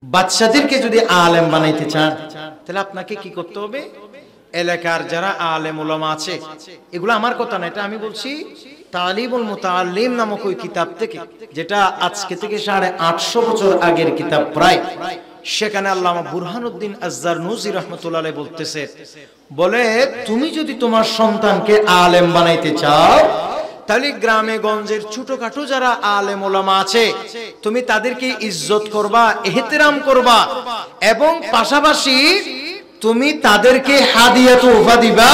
বাচ্চাদেরকে যদি আলেম বানাইতে চান তাহলে আপনাকে কি করতে হবে? এলাকার যারা আলেম উলামা আছে, এগুলো আমার কথা না, এটা আমি বলছি তালিবুল মুতাআল্লিম নামক ওই কিতাব থেকে, যেটা আজকে থেকে 850 বছর আগের কিতাব প্রায়। সেখানে আল্লামা বুরহানুদ্দিন আয-জারনুসি রাহমাতুল্লাহ আলাইহি বলতেছে, বলে তুমি যদি তোমার সন্তানকে আলেম বানাইতে চাও তাহলে গ্রামে গঞ্জের ছোটখাটো যারা আলেম ওলামা আছে তুমি তাদেরকে ইজ্জত করবা, ইহতিরাম করবা, এবং পাশাপাশি তুমি তাদেরকে হাদিয়া তোহফা দিবা।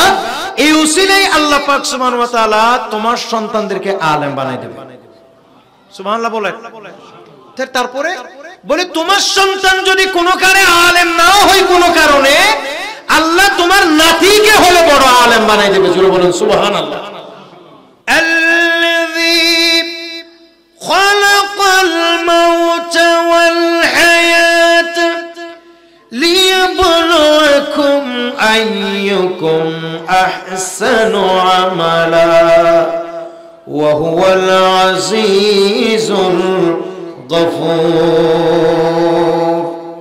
এই উসিলায় আল্লাহ পাক সুবহানাহু ওয়া তাআলা তোমার সন্তানদেরকে আলেম বানাই দেবে। সুবহানাল্লাহ বলেন। তারপরে বলে তোমার সন্তান যদি কোনো কারণে আলেম নাও হয় কোনো কারণে, আল্লাহ তোমার নাতিকে হলে বড় আলেম বানাই দেবে। জোরে বলেন সুবহানাল্লাহ। الذي خلق الموت والحياة ليبلوكم أيكم أحسن عملا وهو العزيز الغفور।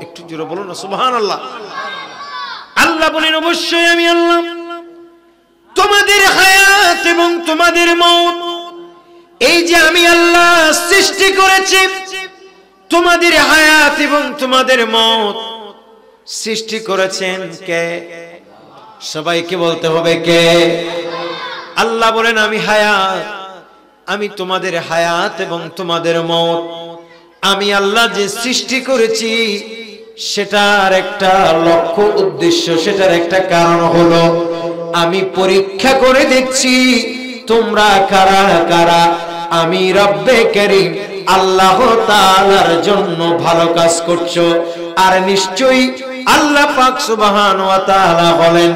একটু জোরে বলুন না সুবহানাল্লাহ। আল্লাহ বলেন অবশ্যই আমি আল্লাহ তোমাদের হায়াত এবং তোমাদের মওত, এই যে আমি আল্লাহ সৃষ্টি করেছি, তোমাদের হায়াত এবং তোমাদের মওত সৃষ্টি করেছেন কে? সবাইকে বলতে হবে কে? আল্লাহ বলেন আমি হায়াত, আমি তোমাদের হায়াত এবং তোমাদের মওত আমি আল্লাহ যে সৃষ্টি করেছি সেটার একটা লক্ষ্য উদ্দেশ্য, সেটার একটা কারণ হলো আমি পরীক্ষা করে দেখছি তোমরা কারা কারা আমি রব্বে কারীম আল্লাহ তাআলার জন্য ভালো কাজ করছো। আর নিশ্চয়ই আল্লাহ পাক সুবহানাহু ওয়া তাআলা বলেন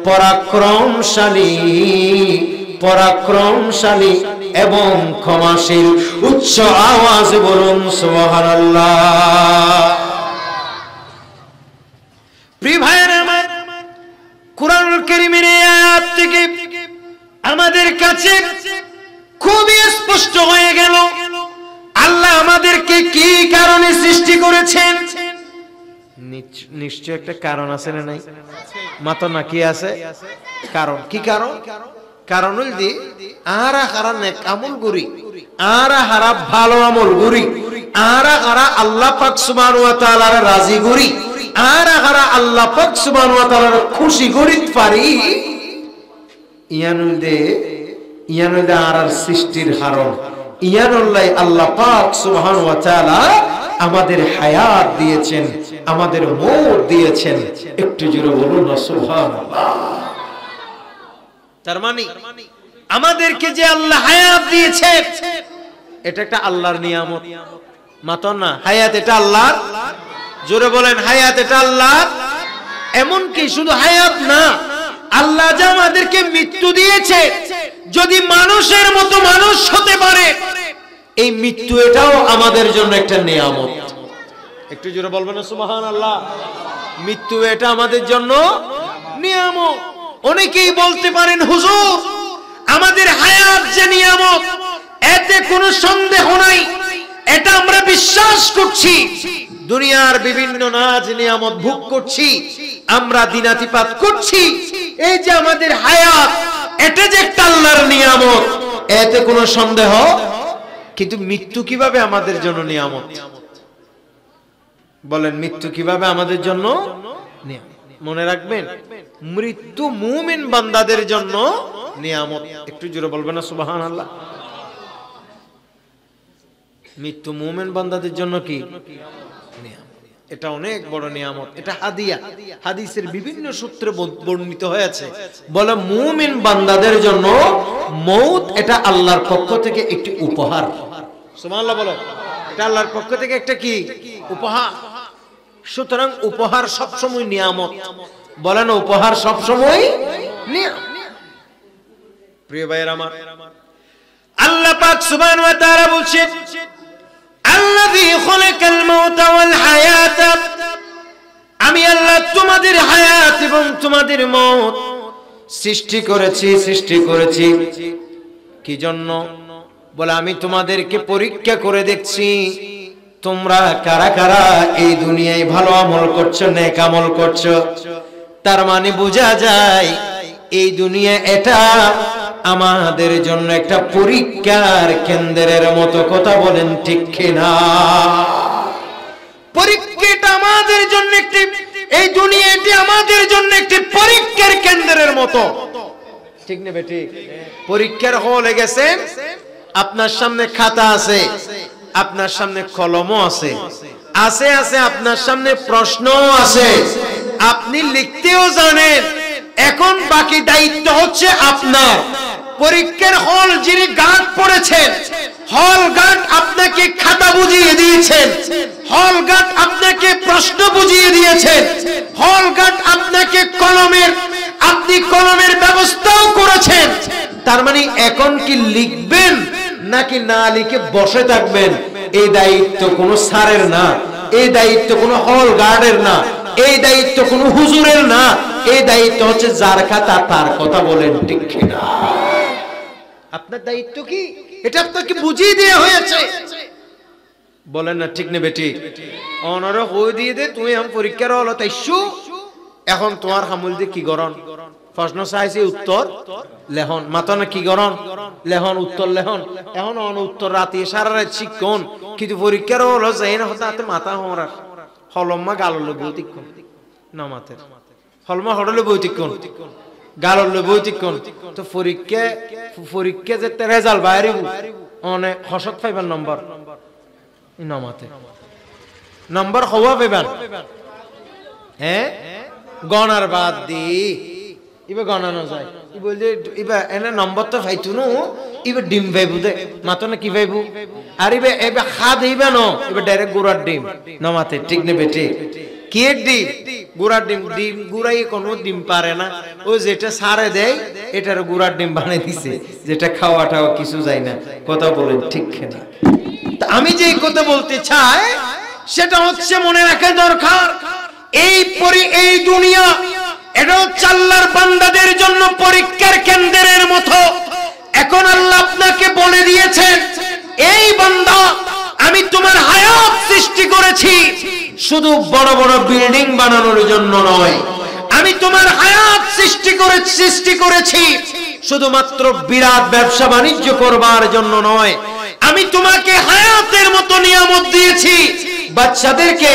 পরাক্রমশালী, পরাক্রমশালী এবং ক্ষমাশীল। উচ্চ আওয়াজে বলুন সুবহানাল্লাহ। প্রিয় ভাইরা আমার, কুরআনুল কারীমের এই আয়াত থেকে আমাদের কাছে খুবই স্পষ্ট হয়ে গেল আল্লাহ আমাদেরকে কি কারণে সৃষ্টি করেছেন। নিশ্চয় একটা কারণ আছে না নাই? মাত্র না কি আছে? কারণ। কি কারণ? কারণ হল যে আরা হারা নেক আমল করি, আরা হারা ভালো আমল করি, আরা হারা আল্লাহ পাক সুবহানাহু ওয়া তাআলার রাজি করি, আরা হারা আল্লাহ পাক সুবহানাহু ওয়া তাআলার খুশি করিতে পারি। ইয়ানুদে আরার সৃষ্টির হারণ ইয়ানুল্লাহ আল্লাহ পাক সুবহানাহু ওয়া তাআলা আমাদের হায়াত দিয়েছেন, আমাদের মওত দিয়েছেন। একটু জোরে বলুন না সুবহানাল্লাহ। তার মানে আমাদেরকে যে আল্লাহ হায়াত দিয়েছে এটা একটা আল্লাহর নিয়ামত, মাত্র না। হায়াত এটা আল্লাহর, জোরে বলেন হায়াত এটা আল্লাহর। এমনকি শুধু হায়াত না, আল্লাহ যে আমাদেরকে মৃত্যু দিয়েছে, যদি মানুষের মতো মানুষ হতে পারে এই মৃত্যু এটাও আমাদের জন্য একটা নিয়ামত। একটু জোরে বলবেন না সুবহানাল্লাহ। মৃত্যু এটা আমাদের জন্য নিয়ামত। অনেকেই বলতে পারেন হুজুর আমাদের হায়াত যে নিয়ামত এতে কোনো সন্দেহ নাই, এটা আমরা বিশ্বাস করছি। দুনিয়ার বিভিন্ন নাজ নিয়ামত ভোগ করছি, আমরা দিনাতিপাত করছি, এই যে আমাদের হায়াত এটা যে একটা আল্লাহর নিয়ামত এতে কোনো সন্দেহ। কিন্তু মৃত্যু কিভাবে আমাদের জন্য নিয়ামত? বলেন মৃত্যু কিভাবে আমাদের জন্য নিয়ামত? মনে রাখবেন মৃত্যু মুমিন বান্দাদের জন্য নিয়ামত। একটু জোরে বলবেন না সুবহানাল্লাহ। মৃত্যু মুমিন বান্দাদের জন্য কি নিয়ামত? এটা অনেক বড় নিয়ামত, এটা হাদিয়া। হাদিসের বিভিন্ন সূত্রে বর্ণিত হয়েছে, বলে মুমিন বান্দাদের জন্য মওত এটা আল্লাহর পক্ষ থেকে একটি উপহার। সুবহানাল্লাহ বলো। এটা আল্লাহর পক্ষ থেকে একটা কি উপহার। সুতরাং উপহার সবসময় নিয়ামত। বলেন উপহার সবসময় নিয়ামত। প্রিয় ভাইরা আমার, আল্লাহ পাক সুবহানাহু ওয়া তাআলা বলেন আল্লাযী খালাকাল মাউতা ওয়াল হায়াতা, আমি আল্লাহ তোমাদের হায়াত এবং তোমাদের মওত সৃষ্টি করেছি। সৃষ্টি করেছি কি জন্য? বলে আমি তোমাদেরকে পরীক্ষা করে দেখছি তোমরা কারা কারা এই দুনিয়ায় ভালো আমল করছো, নেক আমল করছো। তার মানে বোঝা যায় এই দুনিয়া এটা আমাদের জন্য একটা পরীক্ষার কেন্দ্রের মতো। কথা বলেন ঠিক কিনা? পরীক্ষাটা আমাদের জন্য একটি, এই দুনিয়াটি আমাদের জন্য একটি পরীক্ষার কেন্দ্রের মতো, ঠিক না বেটি? পরীক্ষার হলে গেছেন, আপনার সামনে খাতা আছে, আপনার সামনে কলমও আছে, আছে আছে আপনার সামনে প্রশ্নও আছে, আপনি লিখতেও জানেন। এখন বাকি দায়িত্ব হচ্ছে আপনার। পরীক্ষার হল যিনি গার্ড পড়েছেন, হল গার্ড আপনাকে খাতা বুঝিয়ে দিয়েছেন, হল গার্ড আপনাকে প্রশ্ন বুঝিয়ে দিয়েছেন, হল গার্ড আপনাকে আপনি কলমের ব্যবস্থাও করেছেন। তার মানে এখন কি লিখবেন নাকি না লিখে বসে থাকবেন? এই দায়িত্ব কোনো স্যারের না, এই দায়িত্ব কোনো হল গার্ডের না, এই দায়িত্ব কোনো হুজুরের না, এই দায়িত্ব হচ্ছে যার খাতা তার। কথা বলেন ঠিক কিনা? আপনার দায়িত্ব কি? এটা আপনাকে বুঝিয়ে দেওয়া হয়েছে। বলেন না ঠিক না বেটি? অনর হয়ে দিয়ে দে, তুমি এখন পরীক্ষার হলো তাইছু, এখন তোমার হামুল দিয়ে কি গরণ? প্রশ্ন চাইছি, উত্তর লেহন। মাথা না কি গরণ? লেহন, উত্তর লেহন। এখন উত্তর রাতে সারা রাত শিক্ষণ, কিন্তু পরীক্ষার হলো যাই না হতে মাথা হমরার হলম্মা গালল বৈতিক্ষণ না মাথের হলমা হড়লে বৈতিক্ষণ গালল বৈতিক্ষণ। তো পরীক্ষা যে রেজাল্ট বাইরে অনেক হসত পাইবেন নম্বর নমাতে নম্বর হওয়া পাইবেন। হ্যাঁ, গণার বাদ দি এবার গণানো যায়। বলছে এবার এনে নম্বর তো পাইতো না, এবার ডিম পাইবো দে মাতো না কি পাইবো? আর এবার খাদ হইবে না, এবার ডাইরেক্ট গুড়ার ডিম নমাতে। ঠিক নেবে? ঠিক। কি ডিম? গুড়ার ডিম। ডিম গুড়াই কোনো ডিম পারে না, ও যেটা সারে দেয় এটার গুড়ার ডিম বানিয়ে দিছে, যেটা খাওয়াটাও কিছু যায় না। কথা বলেন ঠিক না? আমি যে কথা বলতে চাই সেটা হচ্ছে মনে রাখা দরকার, এই দুনিয়া এটা হচ্ছে আল্লাহর বান্দাদের জন্য পরীক্ষার কেন্দ্রের মতো। এখন আল্লাহ আপনাকে বলে দিয়েছেন, এই বান্দা আমি তোমার হায়াত সৃষ্টি করেছি শুধু বড় বড় বিল্ডিং বানানোর জন্য নয়, আমি তোমার হায়াত সৃষ্টি করেছি শুধুমাত্র বিরাট ব্যবসা বাণিজ্য করবার জন্য নয়, আমি তোমাকে হায়াতের মতো নিয়ামত দিয়েছি বাচ্চাদেরকে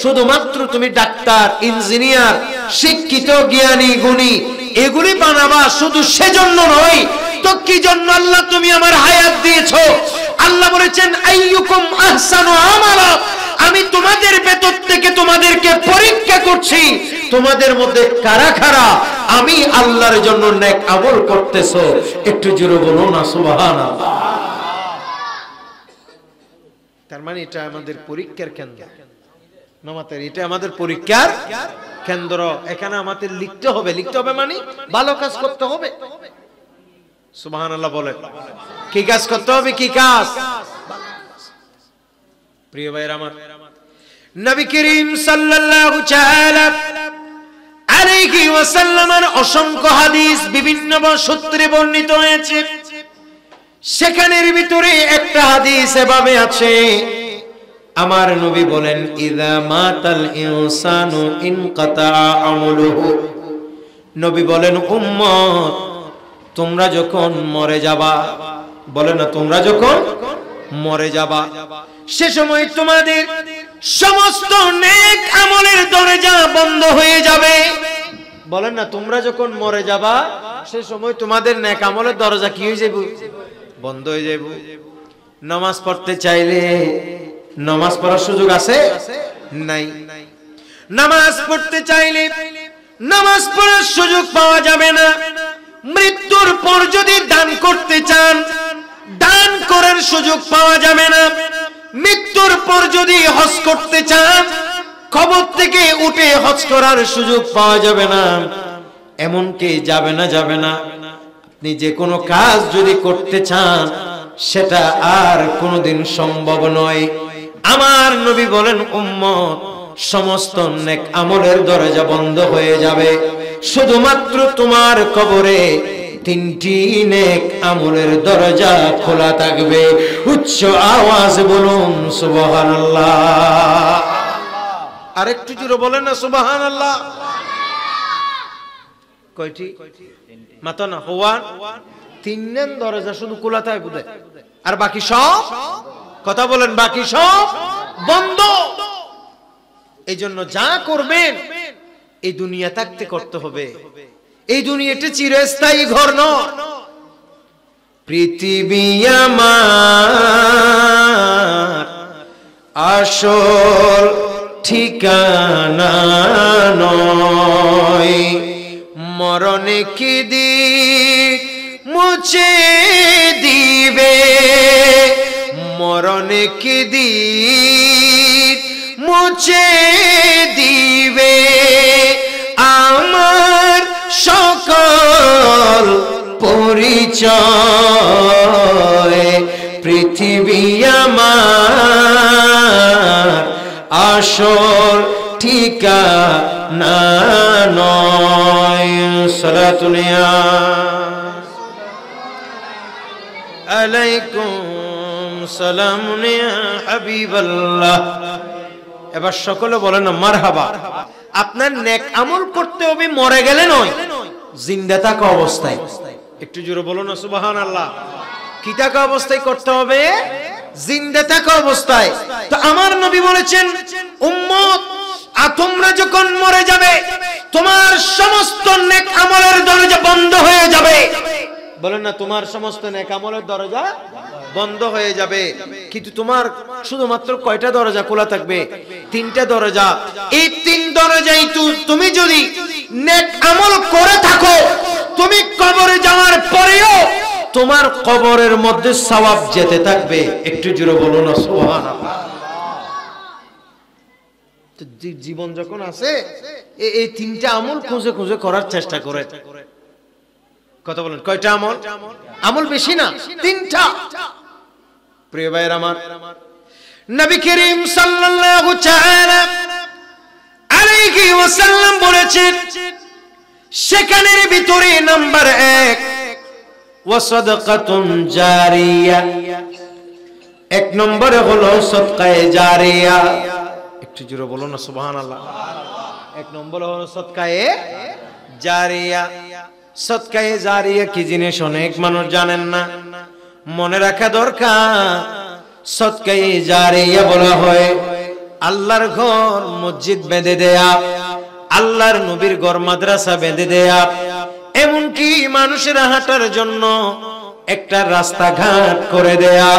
শুধুমাত্র তুমি ডাক্তার, ইঞ্জিনিয়ার, শিক্ষিত, জ্ঞানী, গুণী এগুলি বানাবা শুধু সেজন্য নয়। তো কি জন্য আল্লাহ তুমি আমার হায়াত দিয়েছো? আল্লাহ বলেছেন আইয়ুকুম আহসানু আমালা, আমি তোমাদের ভেতর থেকে তোমাদেরকে পরীক্ষা করছি, তোমাদের মধ্যে কারা কারা আমি আল্লাহর জন্য নেক আমল করতেছো। একটু জোরে বলো না সুবহানাল্লাহ। তার মানে এটা আমাদের পরীক্ষার কেন্দ্র নামাতের, এটা আমাদের পরীক্ষার কেন্দ্র। এখানে আমাদের লিখতে হবে, লিখতে হবে মানে ভালো কাজ করতে হবে। সুবহানাল্লাহ বলে। কি কাজ করতে হবে? কি কাজ? প্রিয় ভাইরা আমার, নবী করিম সাল্লাল্লাহু তাআলা আলাইহি ওয়াসাল্লামের অসংখ্য হাদিস বিভিন্ন সূত্রে বর্ণিত হয়েছে। সেখানের ভিতরে একটা হাদিস এভাবে আছে, আমার নবী বলেন ইযা মাতাল ইনসানু ইনকাতা আমলুহু। নবী বলেন উম্মত তোমরা যখন মরে যাবা, বলে না তোমরা যখন মরে যাবা সে সময় তোমাদের সমস্ত নেক আমলের দরজা বন্ধ হয়ে যাবে। বলেন না তোমরা যখন মরে যাবা সে সময় তোমাদের নেক আমলের দরজা কি হয়ে যাবে? বন্ধ হয়ে যাবে। নামাজ পড়তে চাইলে নামাজ পড়ার সুযোগ আছে? নাই। নামাজ পড়তে চাইলে নামাজ পড়ার সুযোগ পাওয়া যাবে না। মৃত্যুর পর যদি দান করতে চান দান করার সুযোগ পাওয়া যাবে না। মৃত্যুর পর যদি হজ করতে চান কবর থেকে উঠে হজ করার সুযোগ পাওয়া যাবে না। এমনকি যাবে না আপনি যে কোনো কাজ যদি করতে চান সেটা আর কোনোদিন সম্ভব নয়। আমার নবী বলেন উম্মত সমস্ত নেক আমলের দরজা বন্ধ হয়ে যাবে, শুধুমাত্র তোমার কবরে তিনটি নেক আমলের দরজা খোলা থাকবে। উচ্চ আওয়াজ বলুন সুবহানাল্লাহ। আরেকটু জোরে বলেন না সুবহানাল্লাহ। কয়টি? মাত্র না হওয়া তিন দরজা শুধু খোলা থাকবে, আর বাকি সব, কথা বলেন, বাকি সব বন্ধ। এই জন্য যা করবেন এই দুনিয়া থাকতে করতে হবে। এই দুনিয়াটা চিরস্থায়ী ঘর নয়। পৃথিবী আমার আসল ঠিকানা নয়, মরণে কি দিক মুছে দিবে, মরণে কি দিক মুছে দিবে আমার সকল পরিচয়। পৃথিবী আমার আসল ঠিকানা নয়। সালাতুল আলাইকুম সালাম ইয়া হাবিবাল্লাহ। এবার সকলে বলেন মারহাবা। আপনার নেক আমল করতে হবে মরে গেলে নয়, জিন্দা থাকা অবস্থায়। একটু জোরে বলুন না সুবহানাল্লাহ। কি থাকা অবস্থায় করতে হবে? জিন্দা থাকা অবস্থায়। তো আমার নবী বলেছেন, উম্মত তোমরা যখন মরে যাবে তোমার সমস্ত নেক আমলের দরজা বন্ধ হয়ে যাবে। বলেন না, তোমার সমস্ত নেক আমলের দরজা বন্ধ হয়ে যাবে, কিন্তু তোমার শুধুমাত্র কয়টা দরজা খোলা থাকবে? তিনটা দরজা। এই তিন দরজাই তুমি যদি নেক আমল করে থাকো, তুমি কবরে যাওয়ার পরেও তোমার কবরের মধ্যে সওয়াব যেতে থাকবে। একটু জোরে বলুন না সুবহানাল্লাহ। জীবন যখন আছে এই তিনটা আমল খুঁজে খুঁজে করার চেষ্টা করে। কথা বলেন, কয়টা আমল? আমল বেশি না, তিনটা। প্রিয় ভাইয়ের আমার, নবী করিম সাল্লাল্লাহু তাআলা আলাইহি ওয়াসাল্লাম বলেছেন, সেখানের ভিতরে নাম্বার 1 ওয়া সাদাকাতুন জারিয়া। এক নম্বরে হলো সদকায়ে জারিয়া। একটু জোরে বলুন না সুবহানাল্লাহ। এক নম্বরে হলো সদকায়ে জারিয়া। সদকায়ে জারিয়া কি জিনিস অনেক মানুষ জানেন না, মনে রাখা দরকার। সদকায়ে জারিয়া বলা হয় আল্লাহর ঘর মসজিদ বেঁধে দেয়া, আল্লাহর নবীর ঘর মাদ্রাসা বেঁধে দেয়া, এমনকি মানুষের হাঁটার জন্য একটা রাস্তাঘাট করে দেয়া,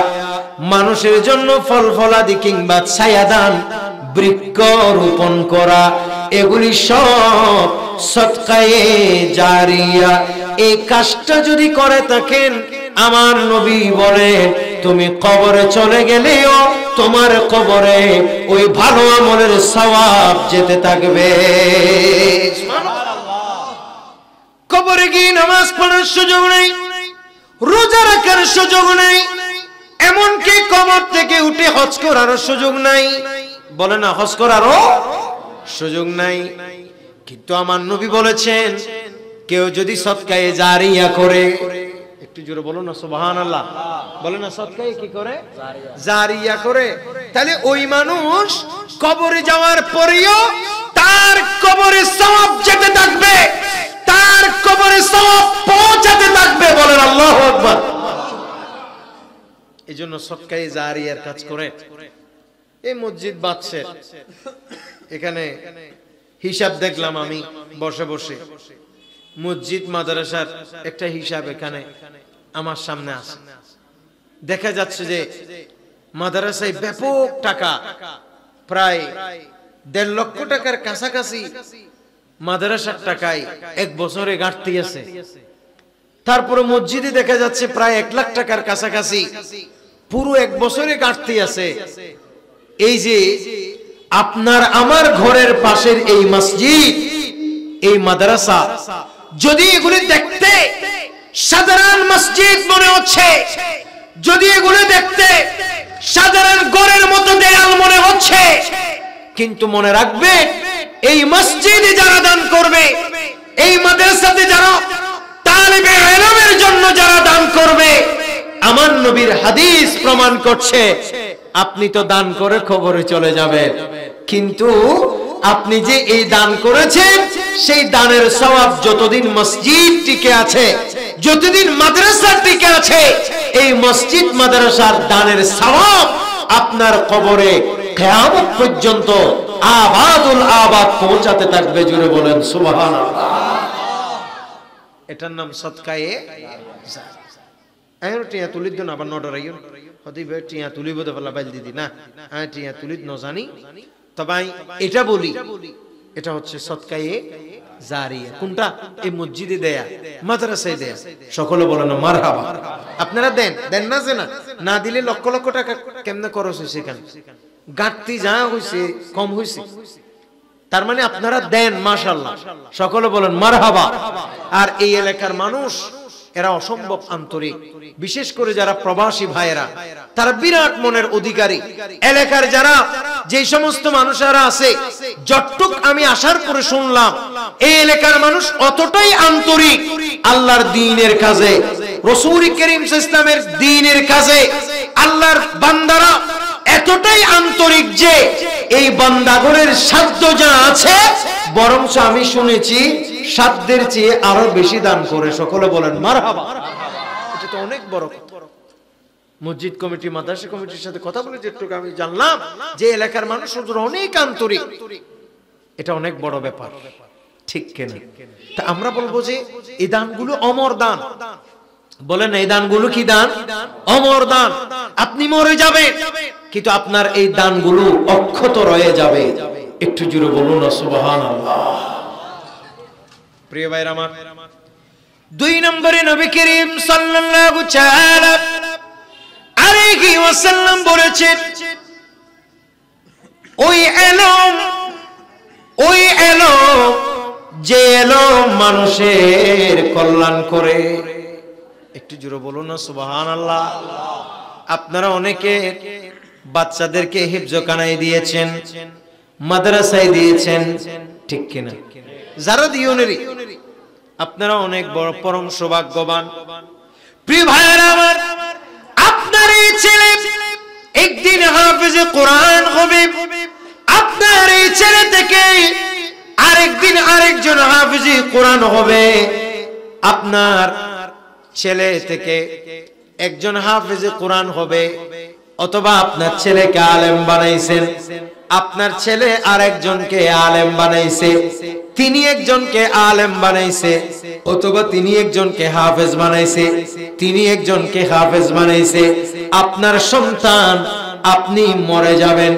মানুষের জন্য ফল ফলাদি কিংবা ছায়াদান বৃক্ষ রোপণ করা, এগুলি সব সদকায়ে জারিয়া। এই কাজটা যদি করে থাকেন, আমার নবী বলেন তুমি কবরে চলে গেলেও তোমার কবরে ওই ভালো আমলের সওয়াব যেতে থাকবে। কবরে গিয়ে নামাজ পড়ার সুযোগ নেই, রোজা রাখার সুযোগ নেই, এমনকি কবর থেকে উঠে হজ করার সুযোগ নাই। বলে না, হজ করারও সুযোগ নাই। কিন্তু আমার নবী বলেছেন, কেউ যদি সদকায়ে জারিয়া করে, একটু জোরে বলুন না সুবহানাল্লাহ। বলে না, সদকায়ে কি করে? জারিয়া করে। তাহলে ওই মানুষ কবরে যাওয়ার পরেও তার কবরে সওয়াব যেতে থাকবে, তার কবরে সওয়াব পৌঁছাতে থাকবে। বলেন আল্লাহু আকবার। এই জন্য সদকায়ে জারিয়ার কাজ করে। এই মসজিদ বাঁচছে, এখানে হিসাব দেখলাম আমি বসে বসে, মসজিদ মাদ্রাসার একটা হিসাব এখানে আমার সামনে আছে। দেখা যাচ্ছে যে মাদ্রাসায় ব্যাপক টাকা, প্রায় 1.5 লক্ষ টাকার কাছাকাছি মাদ্রাসার টাকায় এক বছরে ঘাটতি আছে। তারপরে মসজিদে দেখা যাচ্ছে প্রায় 1 লাখ টাকার কাছাকাছি পুরো এক বছরে ঘাটতি আছে। এই যে আপনার আমার ঘরের পাশের এই মসজিদ, এই মাদ্রাসা, যদি এগুলি দেখতে সাধারণ মসজিদ মনে হচ্ছে, যদি এগুলি দেখতে সাধারণ ঘরের মতো দেয়াল মনে হচ্ছে, কিন্তু মনে রাখবে এই মসজিদে যারা দান করবে, এই মাদ্রাসাতে যারা তালিবে ইলমের জন্য যারা দান করবে, আমার নবীর হাদিস প্রমাণ করছে আপনি তো দান করে খবরে চলে যাবেন, কিন্তু আপনি যে এই দান করেছেন সেই দানের সওয়াব যতদিন মসজিদ টিকে আছে, যতদিন মাদ্রাসা টিকে আছে, এই মসজিদ মাদ্রাসার দানের সওয়াব আপনার কবরে কিয়ামত পর্যন্ত আবাদুল আবাদ পৌঁছাতে থাকবে। জুড়ে বলেন সুবহানাল্লাহ। এটার নাম সদকায়ে জারিয়া। টিয়া তুলিদ না আবার নডরাইও হদিবে টিয়া তুলিব দে ফলা বাইল দিদি না, টিয়া তুলিদ ন জানি, তবে এটা বলি এটা হচ্ছে সদকায়ে জারিয়া। কোনটা? এই মসজিদে দেয়া, মাদ্রাসায় দেয়া। সকলে বলেন মারহাবা। আপনারা দেন দেন না, যে না দিলে লক্ষ লক্ষ টাকা কেমনে খরচ হইছে, কেন ঘাটতি যা হইছে কম হইছে, তার মানে আপনারা দেন মাশাআল্লাহ। সকলে বলেন মারহাবা। আর এই এলাকার মানুষ এরা অসম্ভব আন্তরিক, বিশেষ করে যারা প্রবাসী ভাইয়েরা, তারা বিরাট মনের অধিকারী। এলাকার যারা যে সমস্ত মানুষেরা আছে, যতটুক আমি আসার পরে শুনলাম, এই এলাকার মানুষ অতটাই আন্তরিক আল্লাহর দ্বীনের কাজে, রাসূল করিম সাল্লাল্লাহু আলাইহি ওয়াসাল্লামের দ্বীনের কাজে। আল্লাহর বান্দারা এতটাই আন্তরিক যে এই বান্দাগণের সাধ্য যা আছে, বরঞ্চ আমি শুনেছি সাধ্যের চেয়ে আরো বেশি দান করে। সকলে বলেন মারহাবা। এটা তো অনেক বড় কথা। মসজিদ কমিটি, মাদ্রাসা কমিটির সাথে কথা বলে যেটুকু আমি জানলাম যে এলাকার মানুষ অনেক আন্তরিক, এটা অনেক বড় ব্যাপার, ঠিক কিনা? তা আমরা বলবো যে এই দানগুলো অমর দান। বলেন এই দানগুলো কি দান? অমর দান। আপনি মরে যাবেন কিন্তু আপনার এই দানগুলো অক্ষত রয়ে যাবে। একটু জোরে বলুন না সুবহানাল্লাহ। প্রিয় ভাইরা আমার, 2 নম্বরে নবী করিম সাল্লাল্লাহু তাআলা আলাইহি ওয়াসাল্লাম বলেছেন, ওই এলম যে এলম মানুষের কল্যাণ করে। একটু জোরে বলুন না সুবহানাল্লাহ। আপনারা অনেকে বাচ্চাদেরকে হিফজখানায় দিয়েছেন, মাদ্রাসায় দিয়েছেন, ঠিক কিনা? যারা দিওনেরই আপনারা অনেক বড় পরম সৌভাগ্যবান। প্রিয় ভাইরা আমার, আপনার এই ছেলে একদিন হাফেজে কোরআন হবে, আপনার এই ছেলে থেকে আরেকদিন আরেকজন হাফেজে কোরআন হবে, আপনার ছেলে থেকে একজন হাফেজে কোরআন হবে, অথবা আপনার ছেলেকে আলেম বানাইছেন, আপনার ছেলে আরেকজনকে আলেম বানাইছে, তিনি একজনকে আলেম বানাইছে, অথবা তিনি একজনকে হাফেজ বানাইছে, তিনি একজনকে হাফেজ বানাইছে। আপনার সন্তান, আপনি মরে যাবেন,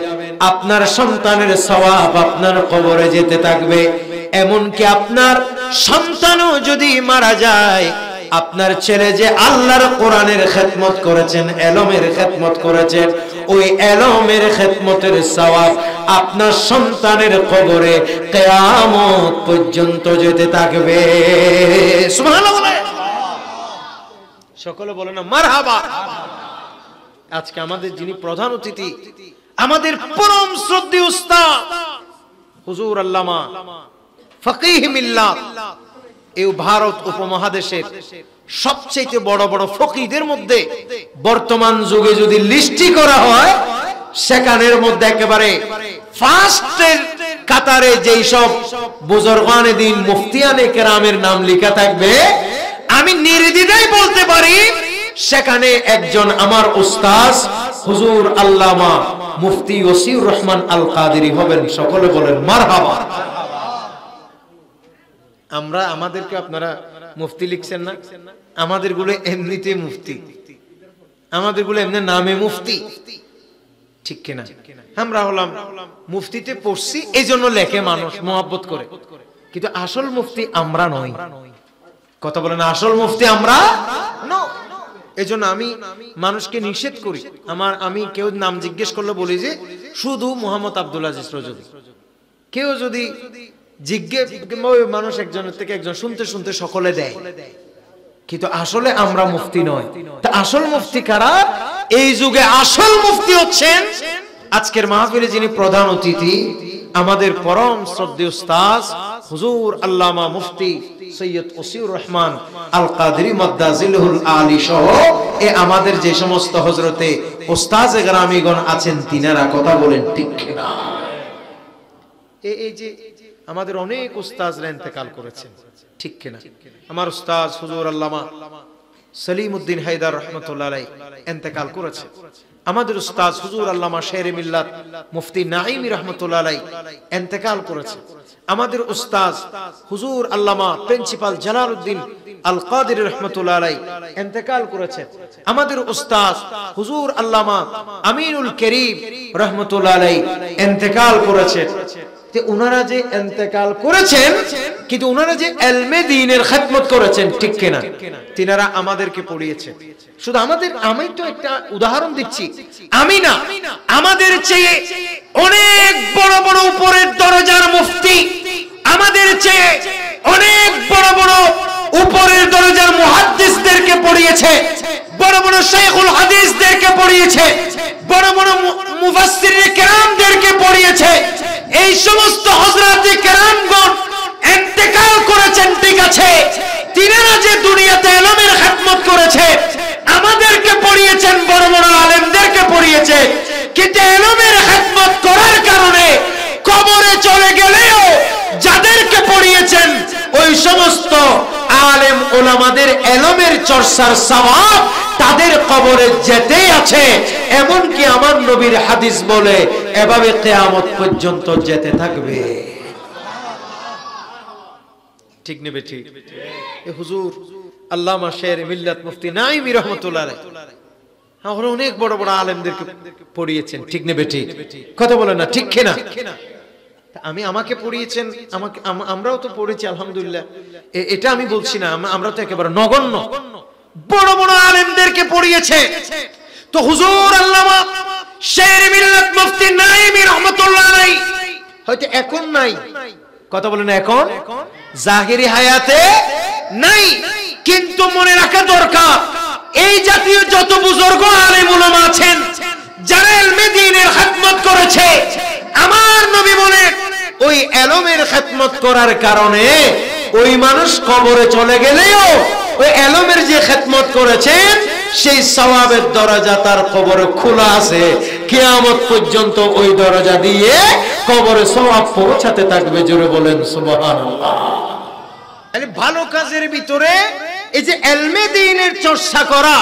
আপনার সন্তানের সওয়াব আপনার কবরে যেতে থাকবে। এমনকি আপনার সন্তানও যদি মারা যায়, আপনার ছেলে যে আল্লাহর কোরআনের খেদমত করেছেন, এলমের খেদমত করেছেন, ওই এলমের খেদমতের সওয়াব আপনার সন্তানের কবরে কিয়ামত পর্যন্ত যেতে থাকবে। সুবহানাল্লাহ। সকলে বলেন না মারহাবা। আজকে আমাদের যিনি প্রধান অতিথি, আমাদের পরম শ্রদ্ধেয় উস্তাদ হুজুর আল্লামা ফকিহ মিল্লাত, এই ভারত উপমহাদেশের সবচেয়ে বড় বড় ফকিহদের মধ্যে বর্তমান যুগে যদি লিস্টি করা হয়, সেখানের মধ্যে একেবারে ফার্স্টের কাতারে যেই সব বুজুর্গানে দিন, মুফতিয়ানে কেরামের নাম লেখা থাকবে, আমি নির্দ্বিধায় বলতে পারি সেখানে একজন আমার উস্তাদ হুজুর আল্লামা মুফতি ওসিউর রহমান আল কাদেরী হবেন। সকলে বলেন মারহাবা। আমরা আমাদেরকে আপনারা মুফতি লিখছেন না, আমাদের গুলো এমনিতে মুফতি, আমাদের গুলো এমনি নামে মুফতি, ঠিক কিনা? আমরা হলাম মুফতিতে পড়ছি এই জন্য লেখে মানুষ মহব্বত করে, কিন্তু আসল মুফতি আমরা নই। কথা বলেন, আসল মুফতি আমরা নই। এই জন্য আমি মানুষকে নিষেধ করি, আমি কেউ নাম জিজ্ঞেস করলে বলি যে শুধু মোহাম্মদ আব্দুল আজিজ রজবী। কেউ যদি জিজ্ঞেস, মানুষ একজনের থেকে একজন শুনতে শুনতে সকলে দেয়, কিন্তু আসলে আমরা মুফতি নয়। তা আসল মুফতি কারা? এই যুগে আসল মুফতি হচ্ছেন আজকের মাহফিলে যিনি প্রধান অতিথি, আমাদের পরম শ্রদ্ধেয় উস্তাদ হুজুর আল্লামা মুফতি সৈয়দ ওসিউর রহমান আল কাদরি মাদ্দাজিলহুল আলী সহ এ আমাদের যে সমস্ত হযরতে ওস্তাজে গ্রামীগণ আছেন তিনারা কথা বলেন ঠিক কিনা? এই যে আমাদের অনেক উস্তাজরা ইন্তেকাল করেছেন ঠিক কিনা? আমার উস্তাজ হুজুর আল্লামা সলিমউদ্দিন হায়দার রাহমাতুল্লাহ আলাইহি ইন্তেকাল করেছেন। আমাদের উস্তাজ হুজুর আল্লামা শেরে মিল্লাত মুফতি নাঈমি রাহমাতুল্লাহ আলাইহি ইন্তেকাল করেছেন। আমাদের উস্তাজ হুজুর আল্লামা প্রিন্সিপাল জালালউদ্দিন আল কাদরি রাহমাতুল্লাহ আলাইহি ইন্তেকাল করেছেন। আমাদের উস্তাজ হুজুর আল্লামা আমিনুল করিম রাহমাতুল্লাহ আলাইহি ইন্তেকাল করেছেন। তে উনারা যে ইন্তেকাল করেছেন কিন্তু উনারা যে ইলমে দ্বীনের খিদমত করেছেন ঠিক কিনা? তিনারা আমাদেরকে পড়িয়েছেন। শুধু আমাদের, আমি তো একটা উদাহরণ দিচ্ছি, আমি না, আমাদের চেয়ে অনেক বড় বড় উপরের দরজার মুফতি, আমাদের চেয়ে অনেক বড় বড় উপরের দরজার মুহাদ্দিসদেরকে পড়িয়েছে, বড় বড় শাইখুল হাদিসদেরকে পড়িয়েছে, বড় বড় মুফাসসিরিনে কেরামদেরকে পড়িয়েছে। এই সমস্ত হযরতে কেরামগণ ইন্তেকাল করেছেন ঠিক আছে, তিনারা যে দুনিয়াতে ইলমের খিদমত করেছে, আমাদেরকে পড়িয়েছেন, বড় বড় আলেমদেরকে পড়িয়েছে, কিন্তু ইলমের খিদমত করার কারণে কবরে চলে গেলেও যাদেরকে পড়িয়েছেন ওই সমস্ত আলেম ওলামাদের ইলমের চর্চার সওয়াব তাদের কবরে যেতেই আছে। এমনকি আমার নবীর হাদিস বলে এভাবে কিয়ামত পর্যন্ত যেতে থাকবে। ঠিক নেবে ঠিক? এ হুজুর আল্লামা শেরে মিল্লাত মুফতি নাঈমি রাহমাতুল্লাহ আলাইহি আমরা অনেক বড় বড় আলেমদেরকে পড়িয়েছেন ঠিক নেবে ঠিক? কথা বলেন না ঠিক কিনা? আমি আমাকে পড়িয়েছেন, আমাকে আমরাও তো পড়েছি আলহামদুলিল্লাহ, এটা আমি বলছি না, আমরা তো একেবারে নগণ্য। বড় বড় আলেমদেরকে পড়িয়েছে। তো হুজুর আল্লামা শেরে মিল্লাত মুফতি নাঈমি রাহমাতুল্লাহ আলাইহি হয়তো এখন নাই, কথা বলেন এখন জাহিরি হায়াতে নাই, কিন্তু মনে রাখা দরকার এই জাতীয় যত বুজুর্গ আলেম উলামা আছেন যারা ইলমে দ্বীনের খিদমত করেছে, আমার নবী বলেন ওই ইলমের খিদমত করার কারণে ওই মানুষ কবরে চলে গেলেও ওই ইলমের যে খিদমত করেছেন সেই সওয়াবের দরজা তার কবরে খোলা আছে, কিয়ামত পর্যন্ত ওই দরজা দিয়ে কবরে সওয়াব পৌঁছাতে থাকবে। জোরে বলেন সুবহানাল্লাহ। মানে ভালো কাজের ভিতরে এই যে ইলমে দ্বীনের চর্চা করা,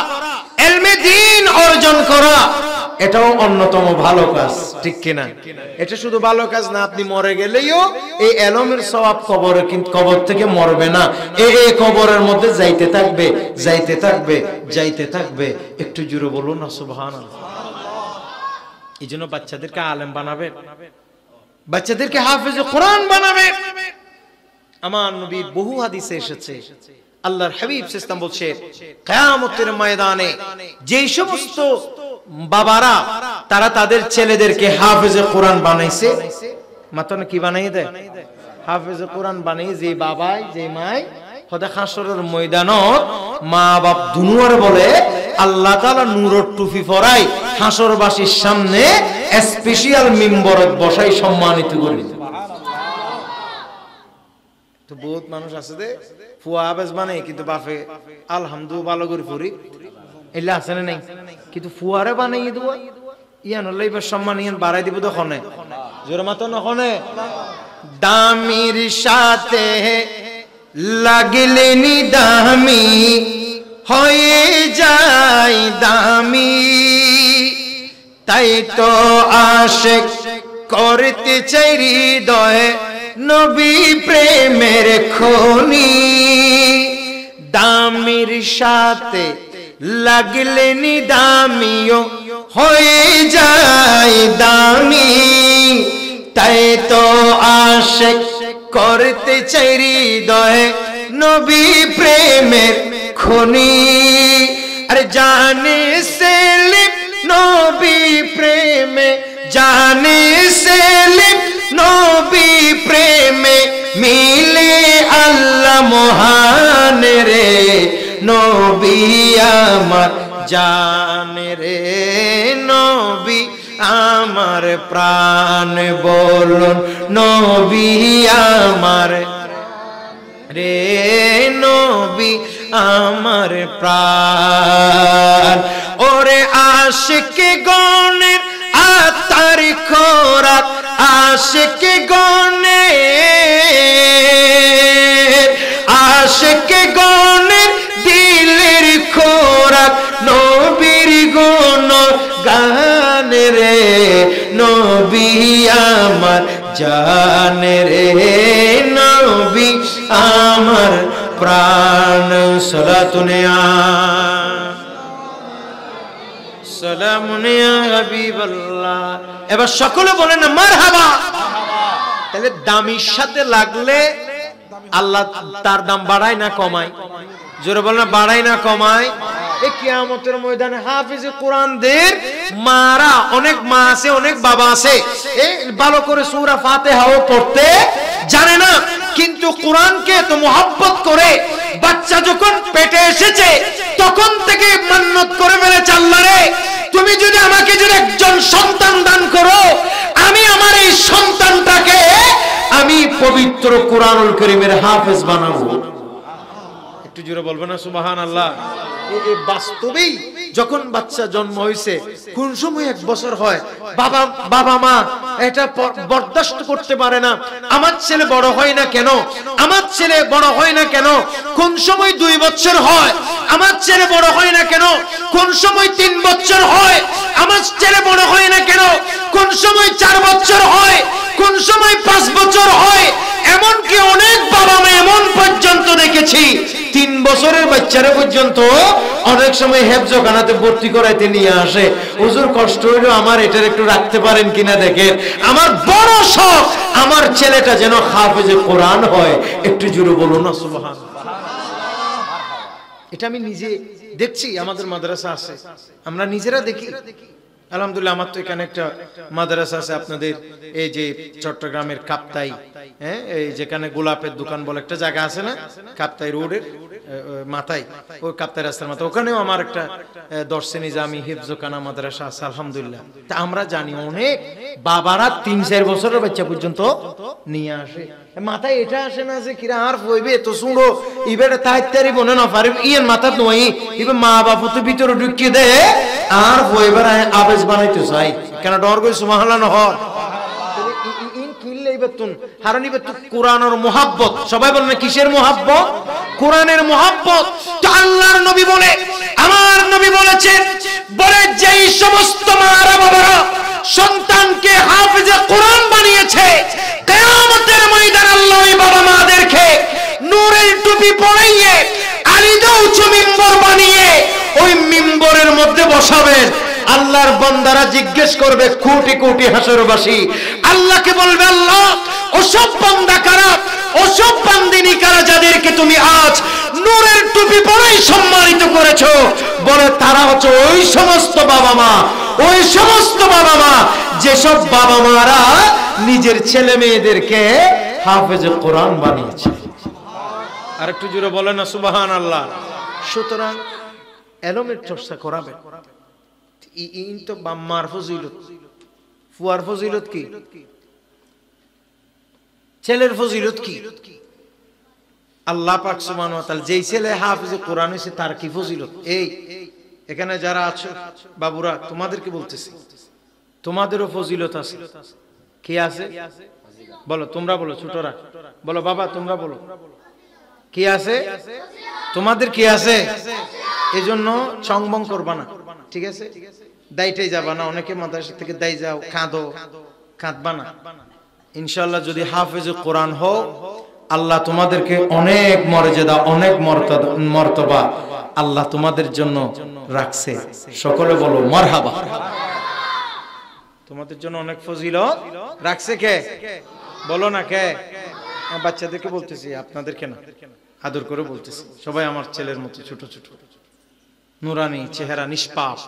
ইলমে দ্বীন অর্জন করা, এটাও অন্যতম ভালো কাজ ঠিক কিনা? এটা শুধু ভালো কাজ না, আপনি মরে গেলেও এই ইলমের সওয়াব কবরে, কিন্তু কবর থেকে মরবে না, এই কবরের মধ্যে যাইতে থাকবে, যাইতে থাকবে, যাইতে থাকবে। একটু জোরে বলুন না সুবহানাল্লাহ। এইজন্য বাচ্চাদেরকে আলেম বানাবে, বাচ্চাদেরকে হাফেজে কোরআন বানাবে। আমার নবীর বহু হাদিসে এসেছে, আল্লাহর হাবিব সাল্লাল্লাহু আলাইহি বলছে কিয়ামতের ময়দানে যেই সমস্ত বাবারা তারা তাদের ছেলেদেরকে হাফেজে কোরআন বানাইছে, মাত্র কি বানাই দেয়? হাফেজে কোরআন বানাই যে বাবাই যে মাই হতে হাসরের ময়দানত মা বাপ দুনুয়ার বলে আল্লাহ তাআলা নূরের টুপি পরাই হাসরবাসীর সামনে স্পেশাল মিম্বরত বসাই সম্মানিত করে। তো বহুত মানুষ আছে যে ফুয়া হাফেজ বানাই কিন্তু বাপে আলহামদুলিল্লাহ ভালো করে পড়ি, এলা আছে না নাই? কিন্তু ফুয়ারে বানাই দেওয়া ইয়ান হলে এবার সম্মান ইয়ান বাড়াই দিব তখনে, জোরে মাতো নখনে। দামির সাথে লাগলেনি দামি হয়ে যায় দামি, তাই তো আশিক করতে চাই হৃদয়ে নবী প্রেমের খনি। দামির সাথে লাগলেনি দামিও হয়ে যায় দামি, তাই তো আশিক করতে চাই হৃদয়ে নবী প্রেমের খনি। আরে জানে সে লিপ নবী প্রেমে, জানে সে লিপ নবী প্রেমে মিলে আল্লাহ মহান রে, নবী আমার জান রে, নবী আমার প্রাণ বলুন, নবী আমার রে আমার প্রাণ ওরে আশিক গণের আতার খোরাক আশিক গণের আশিক গণের দিলের খোরাক নবীর গুণ গান রে নবী আমার জান রে নবী আমার প্রাণ সালাতুন সালামুন ইয়া হাবিবাল্লাহ এবার সকলে বলেন না মারহাবা তাহলে দামির সাথে লাগলে আল্লাহ তার দাম বাড়ায় না কমায় জোরে বলেন না বাড়ায় না কমায় এই কিয়ামতের ময়দানে হাফেজে কোরআনদের মারা অনেক মা আছে অনেক বাবা আছে এই ভালো করে সূরা ফাতিহাও পড়তে জানে না কিন্তু কোরআনকে তো মোহাব্বত করে বাচ্চা যখন পেটে এসেছে তখন থেকে মান্নত করে ফেলেছে আল্লাহ রে তুমি যদি আমাকে যদি একজন সন্তান দান করো আমি আমার এই সন্তানটাকে আমি পবিত্র কোরআনুল কারীমের হাফেজ বানাবো একটু জোরে বলবেন না সুবহানাল্লাহ এই বাস্তবেই যখন বাচ্চা জন্ম হইছে কোন সময় 1 বছর হয় বাবা মা এটা বরদাস্ত করতে পারে না আমার ছেলে বড় হয় না কেন আমার ছেলে বড় হয় না কেন কোন সময় 2 বছর হয় আমার ছেলে বড় হয় না কেন কোন সময় 3 বছর হয় আমার ছেলে বড় হয় না কেন কোন সময় 4 বছর হয় কোন সময় 5 বছর হয় এমন কি অনেক বাবা মা এমন পর্যন্ত দেখেছি 3 বছরের বাচ্চারা পর্যন্ত অনেক সময় হেফজখানাতে ভর্তি করাইতে নিয়ে আসে হুজুর কষ্ট হইলো আমার এটার একটু রাখতে পারেন কিনা দেখেন আমার বড় শখ আমার ছেলেটা যেন হাফেজে কোরআন হয় একটু জোরে বলুন না সুবহানাল্লাহ এটা আমি নিজে দেখছি আমাদের মাদ্রাসা আছে আমরা নিজেরা দেখি আলহামদুলিল্লাহ আমার তো এখানে একটা মাদ্রাসা আছে আপনাদের এই যে চট্টগ্রামের কাপ্তাই হ্যাঁ এই যেখানে গোলাপের দোকান বলে একটা জায়গা আছে না কাপ্তাই রোডের মাথায় ওই কাপ্তাই রাস্তার মাথায় ওখানেও আমার একটা দর্শে নিজামি হিফজখানা মাদ্রাসা আছে আলহামদুলিল্লাহ তা আমরা জানি অনেক বাবারা 3-4 বছরের বাচ্চা পর্যন্ত নিয়ে আসে মাথায় এটা আসে না যে কিরা আর হইবে তো শুনো ইবেটা তাইতারি বনে না পারে ইয়ের মাথা নই ইবে মা বাবা তো ভিতরে ঢুকিয়ে দে আর হইবার আবেজ বানাইতে চাই কেন ডর কই সুবহানাল্লাহ ন হয় ইন কিল্লাই বেতুন হারানি বেতু কোরআনের মোহাব্বত সবাই বলেন না কিসের মোহাব্বত কোরআনের মোহাব্বত তো আল্লাহর নবী বলে আমার নবী বলেছেন বলে যেই সমস্ত মারা বাবারা সন্তানকে হাফেজে কোরআন বানিয়েছে কিয়ামতের ময়দানে আল্লাহ ওই বাবা মাদেরকে নূরের টুপি পরাইয়ে আলিদা উঁচু মিম্বর বানিয়ে ওই মিম্বরের মধ্যে বসাবেন আল্লাহর বান্দারা জিজ্ঞেস করবে কোটি কোটি হাসরবাসী আল্লাহকে বলবে আল্লাহ ওসব বান্দা কারা ওসব বান্দিনী কারা যাদেরকে তুমি আজ নূরের টুপি পরাই সম্মানিত করেছো বলে তারা হচ্ছে ওই সমস্ত বাবা মা ওই সমস্ত বাবা মা যেসব বাবা মারা নিজের ছেলে মেয়েদেরকে হাফেজে কোরআন বানিয়েছে আর একটু জোরে বলেন না সুবহানাল্লাহ সুতরাং এলমের চর্চা করাবে ইন তো বাম্মার ফজিলত ফুয়ার ফজিলত কি ছেলের ফজিলত কি আল্লাহ পাক সুবহানাহু ওয়া তাআলা যেই ছেলে হাফেজে কোরআন হইছে তার কি ফজিলত এই এখানে যারা আছো বাবুরা তোমাদেরকে বলতেছি তোমাদেরও ফজিলত আছে কি আছে বলো তোমরা বলো ছোটরা বলো বাবা তোমরা বলো কি আছে তোমাদের কি আছে এজন্য চংবং করবা না ঠিক আছে দাইটাই যাবা না অনেকে মাদ্রাসা থেকে দাই যাও কাঁদবা না ইনশাআল্লাহ যদি হাফেজে কোরআন হও আল্লাহ তোমাদেরকে অনেক মর্যাদা অনেক মর্তবা আল্লাহ তোমাদের জন্য রাখছে সকলে বলো মারহাবা তোমাদের জন্য অনেক ফজিলত রাখছে কে বলো না কে বাচ্চাদেরকে বলতেছি আপনাদেরকে না আদর করে বলতেছি সবাই আমার ছেলের মতো ছোট ছোট নুরানি চেহারা নিষ্পাপ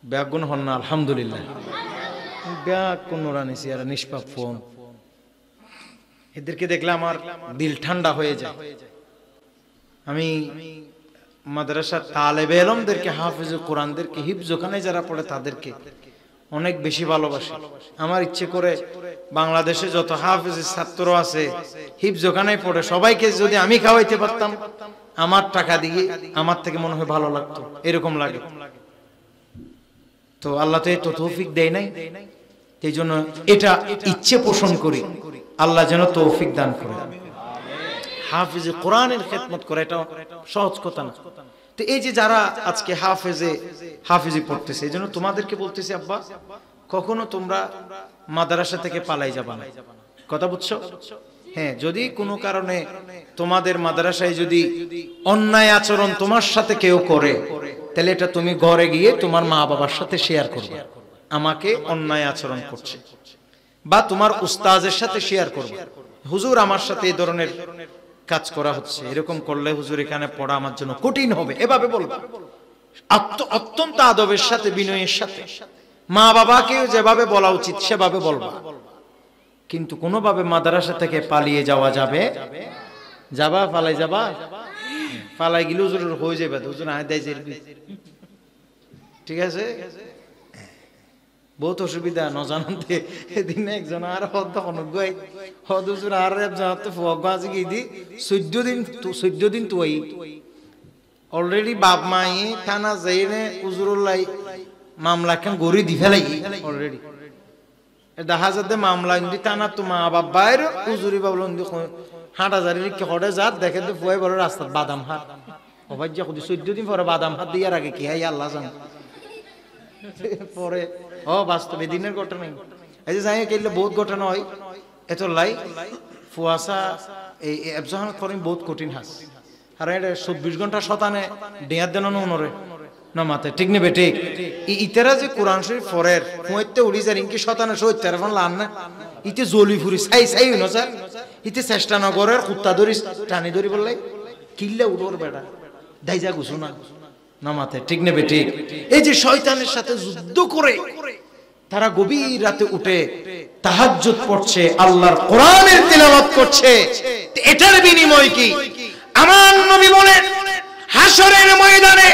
ব্যাগুন হন না আলহামদুলিল্লাহ ব্যাগুন নুরানি চেহারা নিষ্পাপ ফোন এদেরকে দেখলে আমার দিল ঠান্ডা হয়ে যায় আমি মাদ্রাসার তালেবে ইলমদেরকে হাফেজে কোরআনদেরকে হিফজখানে যারা পড়ে তাদেরকে অনেক বেশি ভালোবাসি আমার ইচ্ছে করে বাংলাদেশে যত হাফেজের ছাত্র আছে হিফজখানায় পড়ে সবাইকে যদি আমি খাওয়াইতে পারতাম আমার টাকা দিয়ে আমার থেকে মনে হয় ভালো লাগতো, এরকম লাগে। তো আল্লাহ তো এই তৌফিক দেয় নাই, এই জন্য এটা ইচ্ছে পোষণ করি আল্লাহ যেন তৌফিক দান করে। হাফিজে কোরআনের খেদমত করে এটা সহজ কথা না। তো এই যে যারা আজকে হাফিজি পড়তেছে, এই জন্য তোমাদেরকে বলতেছি আব্বা, কখনো তোমরা মাদ্রাসা থেকে পালাই যাবা না, কথা বুঝছো? হ্যাঁ, যদি কোনো কারণে তোমাদের মাদ্রাসায় যদি অন্যায় আচরণ তোমার সাথে কেউ করে, তাহলে এটা তুমি ঘরে গিয়ে তোমার মা বাবার সাথে শেয়ার করবে, আমাকে অন্যায় আচরণ করছে, বা তোমার উস্তাজের সাথে শেয়ার করবে, হুজুর আমার সাথে এই ধরনের কাজ করা হচ্ছে, এরকম করলে হুজুর এখানে পড়া আমার জন্য কঠিন হবে, এভাবে বলবা। অত্যন্ত আদবের সাথে, বিনয়ের সাথে, মা বাবাকে যেভাবে বলা উচিত সেভাবে বলবা। কিন্তু কোনোভাবে মাদ্রাসা থেকে পালিয়ে যাওয়া যাবে? যাবা পালাই যাবা? পালাই গেলে হুজুর হয়ে যাবে, হুজুর আয় দেয়, ঠিক আছে? বহুত অসুবিধা নজানতে। এদিন একজন আর অনুজ্ঞাই হুজুর আর জানাতে গিয়ে দি 14 দিন তুই অলরেডি বাপ মাই থানা যাইনে হুজুরুল্লাহ মামলা কেন গড়ি দি ফেলাই অলরেডি দেখা যাতে মামলা ইন্দি থানা তো মা বাপ বাইরে হুজুরি বাবল হাঁটা জারি কি হটে যাত দেখে তো ফুয়াই বড় রাস্তা বাদাম হাট অবাজ্য 14 দিন পরে বাদাম হাট দিয়ার আগে কি হাই আল্লাহ জানে পরে বাস্তবে দিনের ঘটনা। এই যে যাই কেলে বহুত ঘটনা হয়, এত লাই ফুয়াশা এই এফজাহান করেন বহুত কঠিন হাস, আর এটা 24 ঘন্টা শতানে ডেয়ার দেন নরে না মাথায়, ঠিক নেবে ঠিক। ইতেরা যে কোরআন শরীফ ফরের ফুঁতে উড়ি যায় ইনকি শতানে 70 ফোন লান না, ইতে জলি ফুরি ছাই হইন স্যার, ইতে চেষ্টা নগরের কুত্তা ধরি টানি ধরি বললাই কিল্লে উড়োর বেড়া দাইজা গুছো না না মাথায়, ঠিক নেবে ঠিক। এই যে শয়তানের সাথে যুদ্ধ করে তারা গভীর রাতে উঠে তাহাজ্জুদ পড়ছে, আল্লাহর কোরআনের তিলাওয়াত করছে, এটার বিনিময় কি? আমার নবী বলেন হাশরের ময়দানে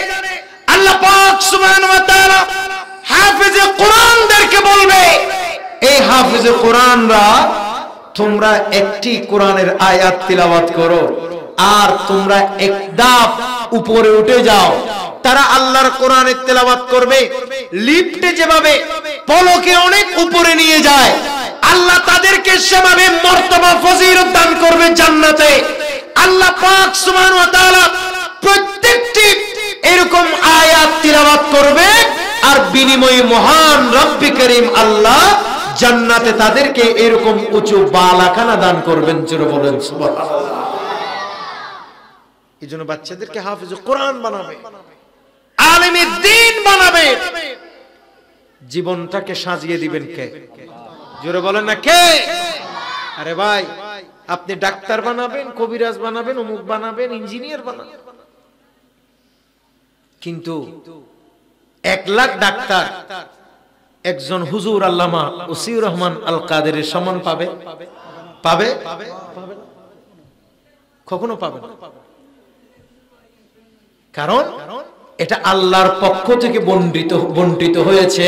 আল্লাহ পাক সুবহানাহু ওয়া তাআলা হাফেজে কোরআনদেরকে বলবে, এই হাফেজে কোরআনরা তোমরা একটি কোরআনের আয়াত তিলাওয়াত করো আর তোমরা এক ধাপ উপরে উঠে যাও। তারা আল্লাহর কোরআনের তেলাওয়াত করবে, লিফটে যেভাবে পলকে অনেক উপরে নিয়ে যায়, আল্লাহ তাদেরকে সেভাবে মর্তবা ফজিলত দান করবে জান্নাতে। আল্লাহ পাক সুবহানাহু ওয়া তাআলা প্রত্যেকটি এরকম আয়াত তিলাওয়াত করবে, আর বিনিময়ে মহান রব্বি করিম আল্লাহ জান্নাতে তাদেরকে এরকম উঁচু বালাখানা দান করবেন। জোরে বলেন সুবহানাল্লাহ। এই জন্য বাচ্চাদেরকে হাফেজ কোরআন বানাবে, আলেমে দ্বীন বানাবে, জীবনটাকে সাজিয়ে দিবেন কে? জোরে বলেন না কে? আরে ভাই, আপনি ডাক্তার বানাবেন, কবিরাজ বানাবেন, অমুক বানাবেন, ইঞ্জিনিয়ার বানাবেন, কিন্তু 1 লাখ ডাক্তার একজন হুজুর আল্লামা ওসিউর রহমান আল কাদেরের সমান পাবে? পাবে? কখনো পাবে না। কারণ এটা আল্লাহর পক্ষ থেকে বন্টিত হয়েছে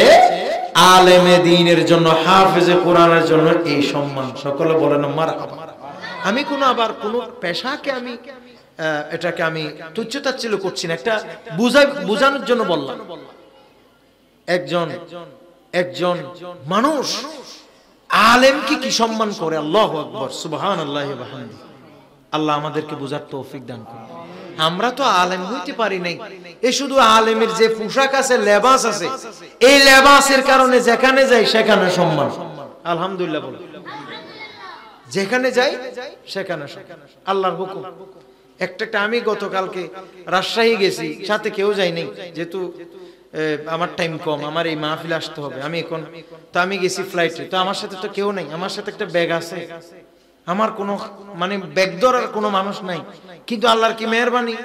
আলেমে দ্বীনের জন্য, হাফেজে কোরআনের জন্য এই সম্মান। সকলে বলেন মারহাবা। আমি আবার কোন পেশাকে আমি এটাকে আমি তুচ্ছতাচ্ছিল্য করছি না, একটা বুঝানোর জন্য বললাম। একজন মানুষ আলেমকে কি সম্মান করে, আল্লাহু আকবার, সুবহানাল্লাহি ওয়া বিহামদিহি। আল্লাহ আমাদেরকে বুঝার তৌফিক দান করুন। আমরা তো আলেম হইতে পারি নাই, এই শুধু আলেমের যে পোশাক আছে, লেবাস আছে, এই লেবাসের কারণে যেখানে যাই সেখানে সম্মান। আলহামদুলিল্লাহ বলে, যেখানে যাই সেখানে আল্লাহর হুকুম। একটা আমি গতকালকে রাজশাহী গেছি, সাথে কেউ যাই নাই, যেহেতু আমার টাইম কম, আমার এই মাহফিলে আসতে হবে, আমি গেছি ফ্লাইটে, তো আমার সাথে তো কেউ নাই, আমার সাথে একটা ব্যাগ আছে, আমার কোনো মানে ব্যাগ ধরার কোনো মানুষ নাই, কিন্তু আল্লাহর কি মেহেরবানি,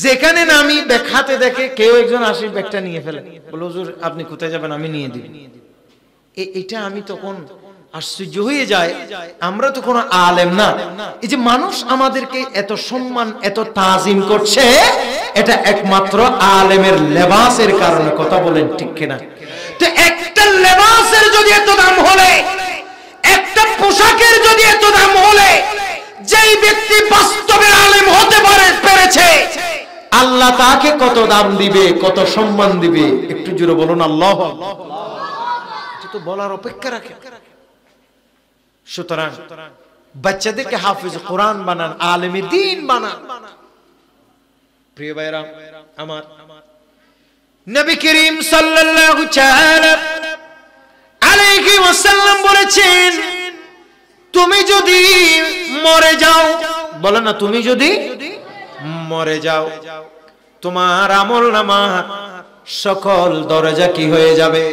যেখানে নামি ব্যাগ হাতে দেখে কেউ একজন আসি ব্যাগটা নিয়ে ফেলে, বলে হুজুর আপনি কোথায় যাবেন, আমি নিয়ে দিই। এটা আমি তখন আশ্চর্য হয়ে যায়, আমরা তো কোনো আলেম না। এই যে মানুষ আমাদেরকে এত সম্মান, এত তাজিম করছে, এটা একমাত্র আলেমের লেবাসের কারণে। কথা বলেন ঠিক কিনা? তো একটা লেবাসের যদি এত দাম হলে, একটা পোশাকের যদি এত দাম হলে, যেই ব্যক্তি বাস্তবে আলেম হতে পেরেছে করেছে, আল্লাহ তাকে কত দাম দিবে, কত সম্মান দিবে, একটু জোরে বলুন আল্লাহ। এটা তো বলার অপেক্ষা রাখে। সুতরাং বাচ্চাদেরকে হাফেজ কোরআন বানান, আলেমে দ্বীন বানান। প্রিয় ভাইরা আমার, নবী করিম সাল্লাল্লাহু তাআলা আলাইহি ওয়াসাল্লাম বলেছেন, তুমি যদি মরে যাও, বলে না, তুমি যদি মরে যাও, তোমার আমলনামা সকল দরজা কি হয়ে যাবে?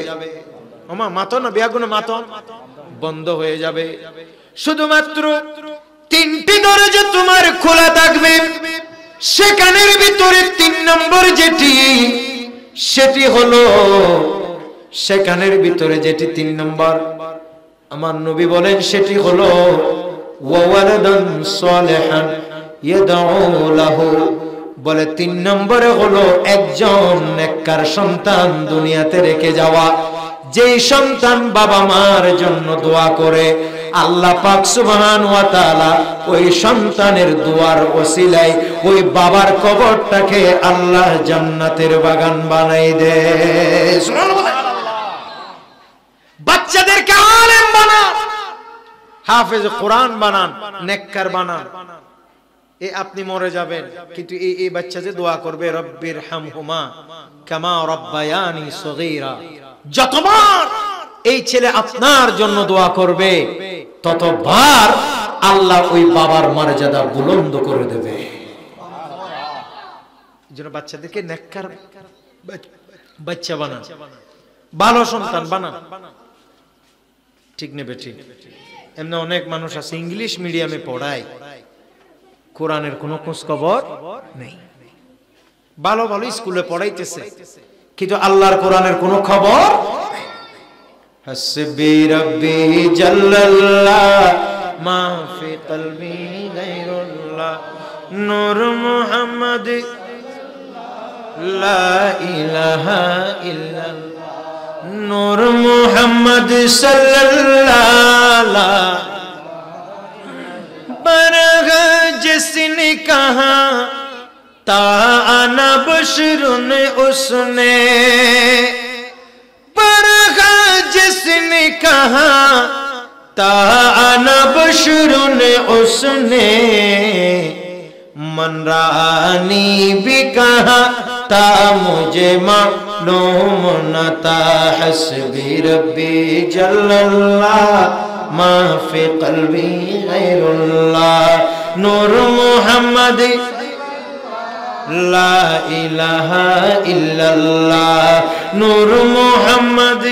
ওমা মাতো না, বিয়াগুনে মাতো বন্ধ হয়ে যাবে। শুধুমাত্র 3টি দরজা তোমার খোলা থাকবে। সেখানের ভিতরে 3 নম্বর যেটি, সেটি হলো, সেখানের ভিতরে যেটি 3 নম্বর, আমার নবী বলেন সেটি হলো ওয়ালাদান সালিহান ইয়াদউ লাহু। বলে 3 নম্বরে হলো একজন নেককার সন্তান দুনিয়াতে রেখে যাওয়া। যেই সন্তান বাবা মার জন্য দোয়া করে, আল্লাহ পাক সুবহানাহু ওয়া তাআলা ওই সন্তানের দোয়ার ওসিলায় ওই বাবার কবরটাকে আল্লাহ জান্নাতের বাগান বানাই দেয়। সুবহানাল্লাহ। বাচ্চাদেরকে আলেম বানান, হাফেজ কোরআন বানান, নেককার বানান। আপনি মরে যাবেন, কিন্তু এই বাচ্চা যে দোয়া করবে, রব্বির হামহুমা কামা রাব্বায়ানি সগীরা, যতবার এই ছেলে আপনার জন্য দোয়া করবে, ততবার আল্লাহ ওই বাবার মর্যাদা বুলন্দ করে দেবে। যেন বাচ্চাদেরকে নেককার বাচ্চা বানান, ভালো সন্তান বানান। ঠিক নেবে ঠিক। এমনি অনেক মানুষ আছে ইংলিশ মিডিয়ামে পড়ায়, কোরআনের কোনো খোঁজ খবর নেই। ভালো ভালো স্কুলে পড়াইতেছে, কিন্তু আল্লাহর কোরআনের কোনো খবর। হাসবি রাব্বি জাল্লাল্লাহ মা ফি কলবি গায়রুল্লাহ, নূর মুহাম্মদ লা ইলাহা ইল্লাল্লাহ, নূর মুহাম্মদ সাল্লাল্লাহ। बरगा जिसने कहा ता आना बशरुन उसने, बरगा जिसने कहा ता आना बशरुन उसने, मनरानी भी कहा ता मुझे मालूम न था। हस्बी रब्बी जल्लल्लाह मा फी कल्बी गैरुल्लाह, नूर मुहम्मद ला इलाहा इल्लल्लाह, नूर मुहम्मद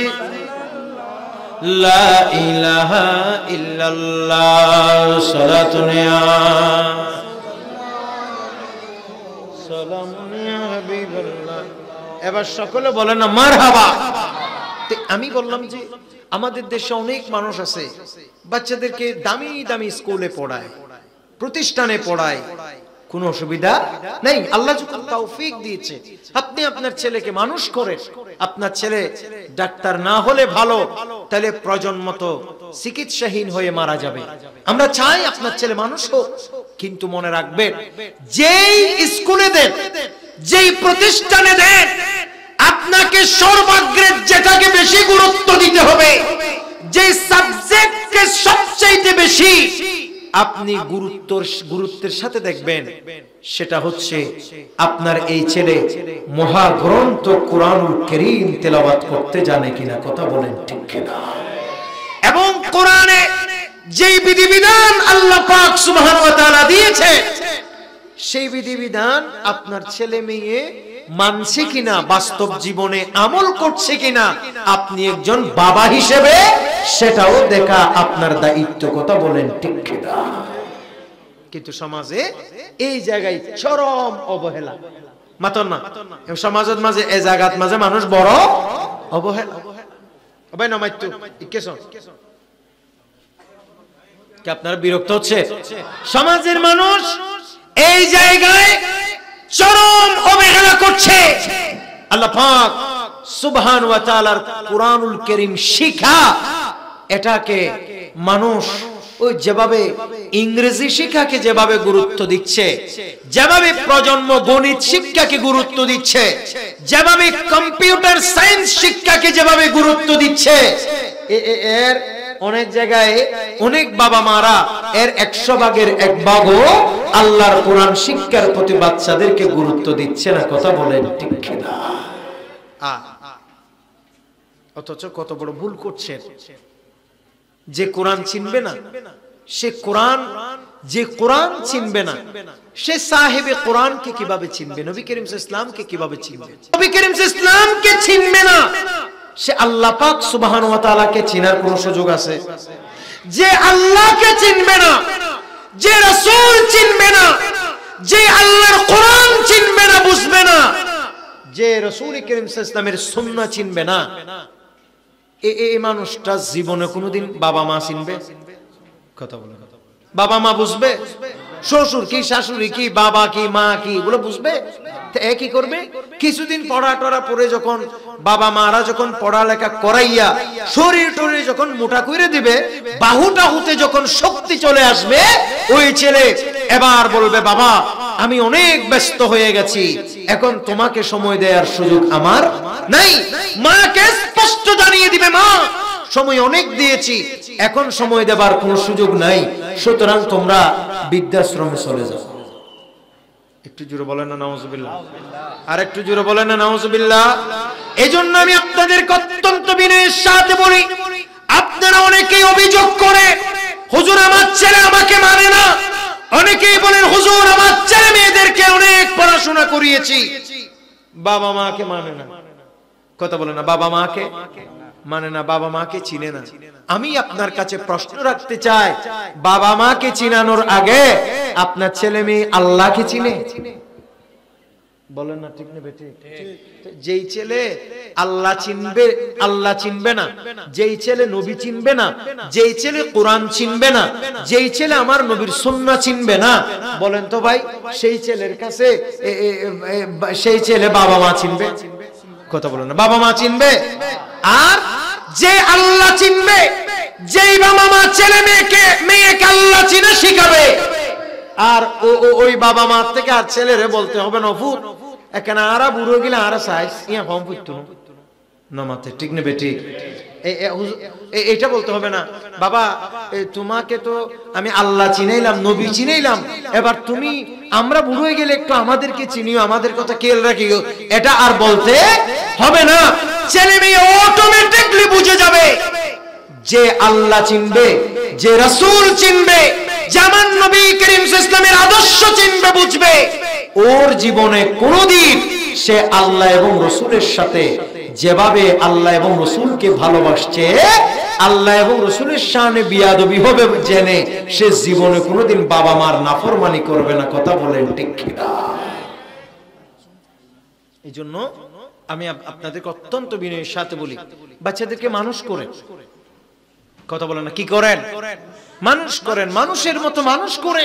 ला इलाहा इल्लल्लाह। सलातुन या সালামুন ইয়া হাবিবাল্লাহ। এবার সকলে বলেন না মারহাবা। আমি বললাম যে আমাদের দেশে অনেক মানুষ আছে বাচ্চাদেরকে দামি দামি স্কুলে পড়ায়, প্রতিষ্ঠানে পড়ায়, কোনো অসুবিধা নেই। আল্লাহ যখন তৌফিক দিয়েছে, আপনি আপনার ছেলেকে মানুষ করেন। আপনার ছেলে ডাক্তার না হলে ভালো, তাহলে প্রজন্মত চিকিৎসাহীন হয়ে মারা যাবে। আমরা চাই আপনার ছেলে মানুষ হোক, কিন্তু মনে রাখবেন যেই স্কুলে দেন, যেই প্রতিষ্ঠানে দেন, আপনাকে সর্বাগ্রে যেটাকে বেশি গুরুত্ব দিতে হবে, যে সাবজেক্টকে সবচেয়ে বেশি আপনি গুরুত্বের সাথে দেখবেন, সেটা হচ্ছে আপনার এই ছেলে মহাগ্রন্থ কোরআনুল কারীম তেলাওয়াত করতে জানে কিনা। কথা বলেন ঠিক কিনা? এবং কোরআনে যেই বিধিবিধান আল্লাহ পাক সুবহানাহু ওয়া তাআলা দিয়েছে, সেই বিধিবিধান আপনার ছেলে মেয়ে মানছে কিনা, বাস্তব জীবনে আমল করছে কিনা, আপনি একজন বাবা হিসেবে সেটাও দেখা আপনার দায়িত্ব। কথা বলেন ঠিক কিনা? কিন্তু সমাজে এই জায়গায় চরম অবহেলা। মাতন না সমাজের মাঝে এই জায়গার মাঝে মানুষ বড় অবহেলা। ভাই না মাইতো ইকেছন কি আপনারা বিরক্ত হচ্ছে? সমাজের মানুষ এই জায়গায় চরম অবহেলা করছে। আল্লাহ পাক সুবহানাহু ওয়া তাআলার কোরআনুল কারীম শিক্ষা, এটাকে মানুষ ওই যেভাবে ইংরেজি শিক্ষাকে যেভাবে গুরুত্ব দিচ্ছে, যেভাবে প্রজন্ম গণিত শিক্ষাকে গুরুত্ব দিচ্ছে, যেভাবে কম্পিউটার সায়েন্স শিক্ষাকে যেভাবে গুরুত্ব দিচ্ছে, এর অনেক জায়গায় অনেক বাবা মারা এর 100 ভাগের 1 ভাগও আল্লাহর কোরআন শিক্ষার প্রতি বাচ্চাদেরকে গুরুত্ব দিচ্ছে না। কথা বলেন ঠিক কিনা? অথচ কত বড় ভুল করছে। যে কোরআন চিনবে না, সে কোরআন, যে কোরআন চিনবে না, সে সাহেবে কোরআনকে কিভাবে চিনবে? নবী করিম সাল্লাল্লাহু আলাইহি ওয়াসাল্লামকে কিভাবে চিনবে? নবী করিম সাল্লাল্লাহু আলাইহি ওয়াসাল্লামকে চিনবে না, সে আল্লাহ পাক সুবহানাহু ওয়া তাআলাকে চিনার কোন সুযোগ আছে? যে আল্লাহকে চিনবে না, যে রাসূল চিনবে না, যে আল্লাহর কোরআন চিনবে না, বুঝবে না, যে রাসূল করিম সাল্লাল্লাহু আলাইহি ওয়াসাল্লামের সুন্নাহ চিনবে না, এই মানুষটা জীবনে কোনোদিন বাবা মা চিনবে? কথা বলে, বাবা মা বুঝবে? শ্বশুর কি, শাশুড়ি কি, বাবা কি, মা কি, এগুলো বুঝবে? কি করবে? কিছুদিন পড়া টড়া পড়ে যখন বাবা মারা যখন পড়ালেখা করাইয়া শরীর টরীর যখন মোটা করে দিবে, বাহুটা হতে যখন শক্তি চলে আসবে, ওই ছেলে এবার বলবে, বাবা আমি অনেক ব্যস্ত হয়ে গেছি, এখন তোমাকে সময় দেওয়ার সুযোগ আমার নাই। মাকে স্পষ্ট জানিয়ে দিবে, মা সময় অনেক দিয়েছি, এখন সময় দেবার কোনো সুযোগ নাই, সুতরাং তোমরা বৃদ্ধাশ্রমে চলে যাও। একটু জোরে বলেন না নাউজুবিল্লাহ? আর একটু জোরে বলেন না নাউজুবিল্লাহ? এজন্য আমি আপনাদেরকে অত্যন্ত বিনয়ের সাথে বলি, আপনারা অনেকেই অভিযোগ করে, হুজুর আমার ছেলে আমাকে মানে না। অনেকেই বলেন, হুজুর আমার ছেলে মেয়েদেরকে অনেক পড়াশোনা করিয়েছি, বাবা মাকে মানে না। কথা বলে না, বাবা মাকে মানে না, বাবা মাকে চিনে না। আমি আপনার কাছে প্রশ্ন রাখতে চাই, বাবা মাকে চিনানোর আগে আপনার ছেলে মেয়ে আল্লাহকে চিনে? বলেন না ঠিক না বেটি? যেই ছেলে আল্লাহ চিনবে, আল্লাহ চিনবে না, যেই ছেলে নবী চিনবে না, যেই ছেলে কোরআন চিনবে না, যেই ছেলে আমার নবীর সুন্নাহ চিনবে না, বলেন তো ভাই সেই ছেলের কাছে সেই ছেলে বাবা মা চিনবে? কথা বলেন না, বাবা মা চিনবে? আর যে আল্লাহ চিনবে, যেই বাবা মা ছেলে মেয়েকে আল্লাহ চিনে শিখাবে, আর ওই বাবা মা থেকে আর ছেলেরে বলতে হবে না, ফুট এখানে আরা বুড়ো গেলে আরা সাইজ ইয়া কম ফুটতো না মাতে, ঠিক না বেটি? এটা বলতে হবে না, বাবা তোমাকে তো আমি আল্লাহ চিনাইলাম, নবী চিনাইলাম, এবার তুমি আমরা বুড়ো হয়ে গেলে একটু আমাদেরকে চিনিও, আমাদের কথা খেয়াল রাখিও, এটা আর বলতে হবে না। ছেলে মেয়ে অটোমেটিকলি বুঝে যাবে যে আল্লাহ চিনবে, যে রাসূল চিনবে, যেমন নবী করিম সাল্লাল্লাহু আলাইহি ওয়াসাল্লামের আদর্শ চিনবে, বুঝবে, ওর জীবনে কোনদিন সে আল্লাহ এবং রাসূলের সাথে যেভাবে আল্লাহ এবং রাসূলকে ভালোবাসছে, আল্লাহ এবং রাসূলের শানে বিয়াদবি হবে জেনে সে জীবনে কোনদিন বাবা মার নাফরমানি করবে না। কথা বলেন ঠিক কিনা? এইজন্য আমি আপনাদেরকে অত্যন্ত বিনয়ের সাথে বলি, বাচ্চাদেরকে মানুষ করেন। কথা বলেন না, কি করেন? মানুষ করেন, মানুষের মতো মানুষ করে।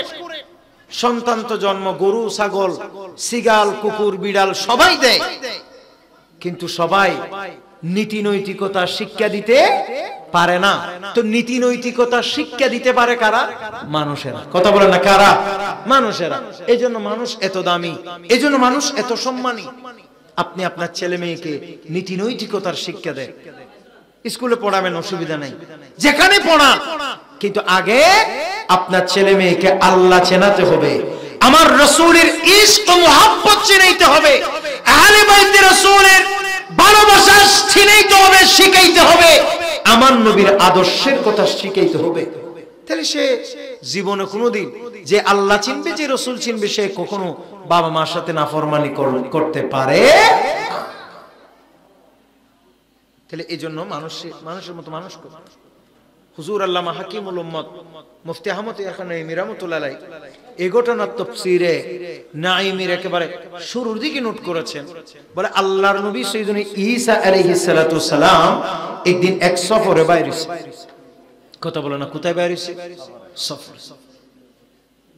সন্তান তো জন্ম গরু, ছাগল, সিগাল, কুকুর, বিড়াল সবাই দেয়, কিন্তু সবাই নীতি নৈতিকতা শিক্ষা দিতে পারে না। তো নীতি নৈতিকতা শিক্ষা দিতে পারে কারা? মানুষেরা। কথা বলেন না, কারা? মানুষেরা। এজন্য মানুষ এত দামি, এজন্য মানুষ এত সম্মানী। আপনি আপনার ছেলে মেয়েকে নীতি নৈতিকতার শিক্ষা দেন, স্কুলে পড়াবেন, অসুবিধা নাই, যেখানে পড়ান, কিন্তু আগে আপনার ছেলে মেয়েকে আল্লাহ চেনাতে হবে, আমার রাসূলের ইশক ও মুহাব্বত চিনাইতে হবে, আহলে বাইতে রাসূলের ভালোবাসা চিনাইতে হবে, শিখাইতে হবে, আমার নবীর আদর্শের কথা শিখাইতে হবে। তাহলে সে জীবনে কোনোদিন যে আল্লাহ চিনবে, যে রাসূল চিনবে, সে কখনো বাবা মার সাথে নাফরমানি করতে পারে। তাহলে এই জন্য মানুষের মতো মানুষ করে। হুজুর আল্লামা হাকিমুল উম্মত মুফতি আহমদ ইয়াহিয়া নাঈমি রাহমাতুল্লাহ আলাইহি এই ঘটনার তাফসীরে নাঈমির একেবারে শুরুর দিকে নোট করেছেন, বলে আল্লাহর নবী সাইয়্যিদুনা ঈসা আলাইহিস সালাতু সালাম একদিন এক সফরে বাইরে ছিল। কথা বলে না, কোথায় বাইরে ছিল? সফর।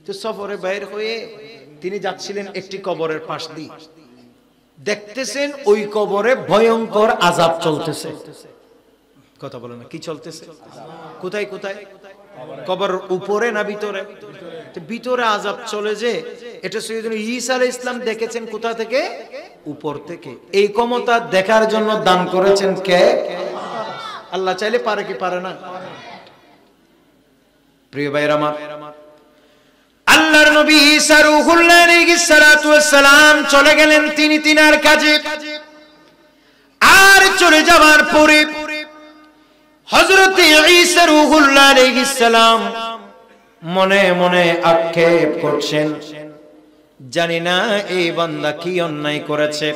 তো সফরে বাইরে হয়ে তিনি যাচ্ছিলেন একটি কবরের পাশ দিয়ে, দেখতেছেন ওই কবরে ভয়ঙ্কর আযাব চলতেছে। কথা বলে না, কি চলতেছে? কোথায় কোথায়? কবর উপরে না ভিতরে? ভিতরে আযাব চলে যে, এটা সাইয়েদনা ঈসা আলাইহিস সালাম দেখেছেন কোথা থেকে? উপর থেকে। এই ক্ষমতা দেখার জন্য দান করেছেন কে? আল্লাহ চাইলে পারে কি পারে না? প্রিয় ভাইরা আমার, আল্লাহর নবী ঈসা রূহুল্লাহ আলাইহিস সালাতু ওয়াস সালাম চলে গেলেন তিনি তিনার কাজে। আর চলে যাওয়ার পরে হযরত ঈসা রূহুল্লাহ আলাইহিস সালাম মনে মনে আক্ষেপ করছেন, জানি না এই বান্দা কি অন্যায় করেছে,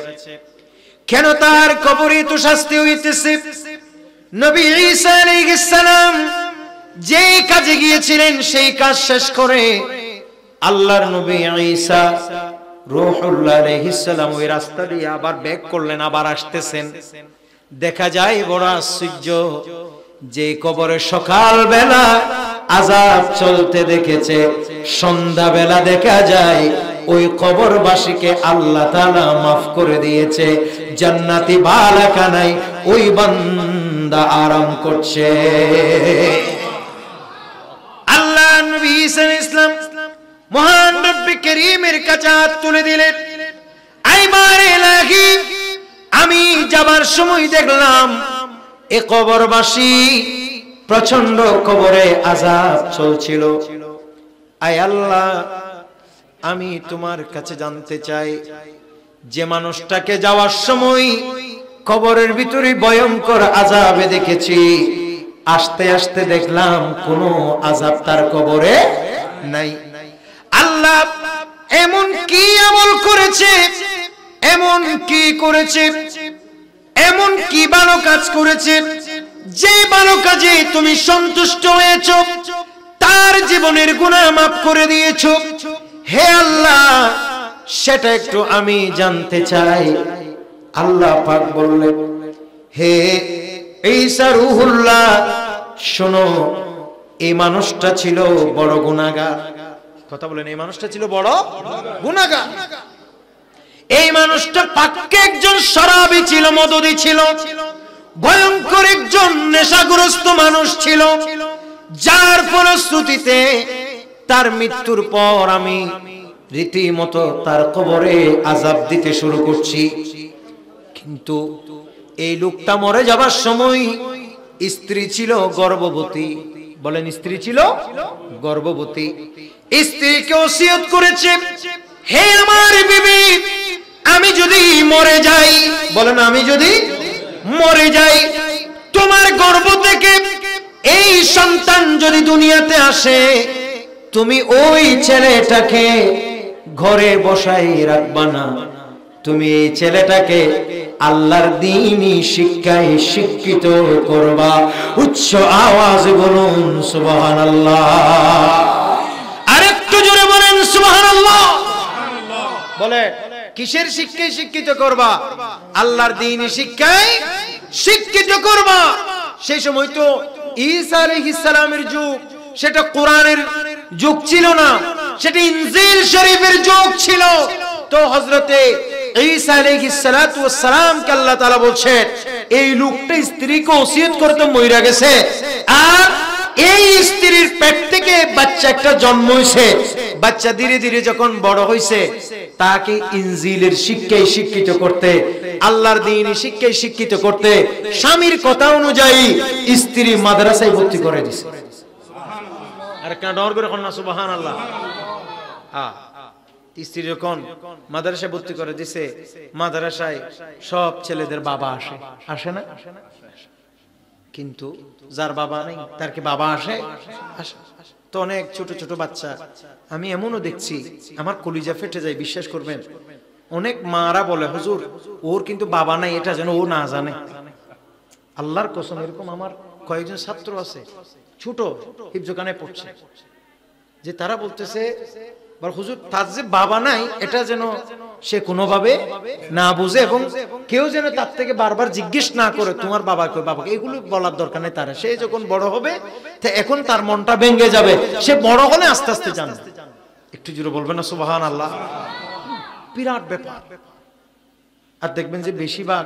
কেন তার কবরে তো শাস্তি হইতেছে। নবী ঈসা আলাইহিস সালাম যে কাজে গিয়েছিলেন সেই কাজ শেষ করে আল্লাহর নবী ঈসা রূহুল্লাহ আলাইহিস সালাম ওই রাস্তা দিয়ে আবার ব্যাক করলেন, আবার আসতেছেন। দেখা যায় বড় আশ্চর্য, যে কবরে সকাল বেলা আযাব চলতে দেখেছে, সন্ধ্যা বেলা দেখা যায় ওই কবরবাসীকে আল্লাহ তাআলা মাফ করে দিয়েছে। জান্নাতি বালাখানায় ওই বান্দা আরাম করছে। আল্লাহ নবী ঈসা আলাইহিস সালাম মহান রব্বে কারীমের কাছে হাত তুলে দিলেন, আইবার ইলাহি, আমি যাবার সময় দেখলাম এ কবরবাসী প্রচন্ড কবরে আযাব চলছিল। আয় আল্লাহ, আমি তোমার কাছে জানতে চাই, যে মানুষটাকে যাওয়ার সময় কবরের ভিতরে ভয়ঙ্কর আযাবে দেখেছি, আস্তে আস্তে দেখলাম কোনো আযাব তার কবরে নাই। আল্লাহ এমন কি আমল করেছে, এমন কি করেছে, এমন কি ভালো কাজ করেছে, যে ভালো কাজে তুমি সন্তুষ্ট হয়েছো, তার জীবনের গুনাহ মাফ করে দিয়েছো। হে আল্লাহ, সেটা একটু আমি জানতে চাই। আল্লাহ পাক বললেন, হে ঈসা রূহুল্লাহ, শোনো, এই মানুষটা ছিল বড় গুনাহগার। কথা বলেন, এই মানুষটা ছিল বড় গুনাহগার। এই মানুষটা পাক্কা একজন শরাবী ছিল, মদদি ছিল, ভয়ঙ্কর একজন নেশাগ্রস্ত মানুষ ছিল, যার ফলশ্রুতিতে তার মৃত্যুর পর আমি রীতিমতো তার কবরে আযাব দিতে শুরু করছি। কিন্তু এই লোকটা মরে যাবার সময় স্ত্রী ছিল গর্ভবতী। বলেন, স্ত্রী ছিল গর্ভবতী। স্ত্রীকে ওসিয়ত করেছে, হে আমার বিবি, আমি যদি মরে যাই, বলেন আমি যদি মরে যাই, তোমার গর্ভ থেকে এই সন্তান যদি দুনিয়াতে আসে, তুমি ওই ছেলেটাকে ঘরে বসাই রাখবা না, তুমি এই ছেলেটাকে আল্লাহর দ্বীনি শিক্ষায় শিক্ষিত করবা। উচ্চ আওয়াজে বলুন সুবহানাল্লাহ। আরেকটু জোরে বলেন সুবহানাল্লাহ। বলে, কিসের শিক্ষায় শিক্ষিত করবা? আল্লাহর দ্বীনি শিক্ষায় শিক্ষিত করবা। সেই সময় তো ঈসা আলাইহিস সালামের যুগ, সেটা কোরআনের যুগ ছিল না, সেটা ইনজিল শরীফের যুগ ছিল। তো হযরতে ঈসা আলাইহিস সালাতু ওয়াস সালাম কে আল্লাহ তাআলা বলছেন, এই লোকটা স্ত্রীকে ওসিয়ত করতে মইরা গেছে, আর এই স্ত্রীর পেট থেকে বাচ্চা একটা জন্ম হইছে। বাচ্চা ধীরে ধীরে যখন বড় হইছে, তাকে ইনজিলের শিক্ষায় শিক্ষিত করতে, আল্লাহর দ্বীনি শিক্ষায় শিক্ষিত করতে স্বামীর কথা অনুযায়ী স্ত্রী মাদ্রাসায় ভর্তি করে দিয়েছে। আর কেন ডর করে কন্যা সুবহানাল্লাহ। স্ত্রী যখন মাদ্রাসায় ভর্তি করে দিছে, মাদ্রাসায় সব ছেলেদের বাবা আসে, আসে না? কিন্তু যার বাবা নেই তার কি বাবা আসে? তো অনেক ছোট ছোট বাচ্চা আমি এমনও দেখছি, আমার কলিজা ফেটে যায়, বিশ্বাস করবেন। অনেক মারা বলে, হুজুর ওর কিন্তু বাবা নাই, এটা যেন ও না জানে। আল্লাহর কসম, এরকম আমার কয়েকজন ছাত্র আছে, ছোট হিফজখানায় পড়ছে, যে তারা বলতেছে, হুজুর তার যে বাবা নাই এটা যেন সে কোনোভাবে না বুঝে, এবং কেউ যেন তার থেকে বারবার জিজ্ঞেস না করে তোমার বাবা কই, বাবা, এগুলো বলার দরকার নেই তার। সে যখন বড় হবে, এখন তার মনটা ভেঙে যাবে, সে বড় হলে আস্তে আস্তে জানবে। একটু জোরে বলবেন না সুবহানাল্লাহ। বিরাট ব্যাপার। আর দেখবেন যে বেশিরভাগ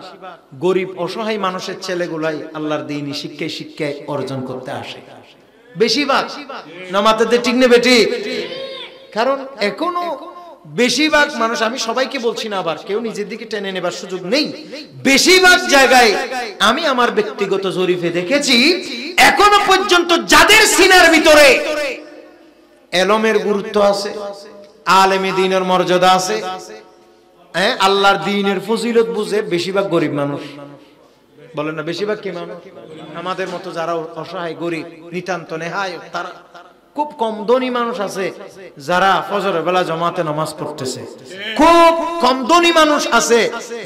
গরিব অসহায় মানুষের ছেলেগুলাই আল্লাহর দ্বীনি শিক্ষায় শিক্ষায় অর্জন করতে আসে। বেশিরভাগ নামাতে ঠিক নেবে ঠিক। কারণ এখনো বেশিরভাগ মানুষ, আমি সবাইকে বলছি না, আবার কেউ নিজের দিকে টেনে নেবার সুযোগ নেই, বেশিরভাগ জায়গায় আমি আমার ব্যক্তিগত জরিপে দেখেছি এখনো পর্যন্ত যাদের সিনার ভিতরে এলমের গুরুত্ব আছে, আলেমে দ্বীনের মর্যাদা আছে, হ্যাঁ আল্লাহর দ্বীনের ফজিলত বুঝে, বেশিরভাগ গরিব মানুষ। বলেন না বেশিরভাগ কি মানুষ? আমাদের মতো যারা অসহায় গরিব নিতান্ত নেহায়, তারা খুব কম ধনী মানুষ আছে যারা ফজরের বেলা জামাতে নামাজ পড়তেছে। খুব কম ধনী মানুষ আছে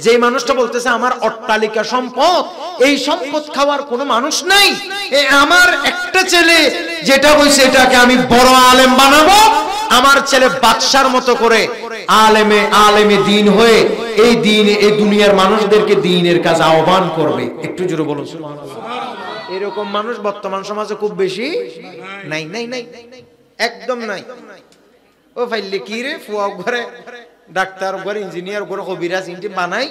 যে মানুষটা বলতেছে আমার অট্টালিকা সম্পদ, এই সম্পদ খাওয়ার কোনো মানুষ নাই, আমার একটা ছেলে যেটা হইছে এটাকে আমি বড় আলেম বানাবো, আমার ছেলে বাদশার মতো করে আলেমে দ্বীন হয়ে এই দ্বীনে এই দুনিয়ার মানুষদেরকে দ্বীনের কাজ আহ্বান করবে। একটু জোরে বলুন সুবহানাল্লাহ। এরকম মানুষ বর্তমান সমাজে খুব বেশি নাই, নাই নাই একদম নাই। ও ফাইলে কি রে ফুয়া ঘরে ডাক্তার ঘরে ইঞ্জিনিয়ার ঘরে কবিরাজ ইনটি বানাই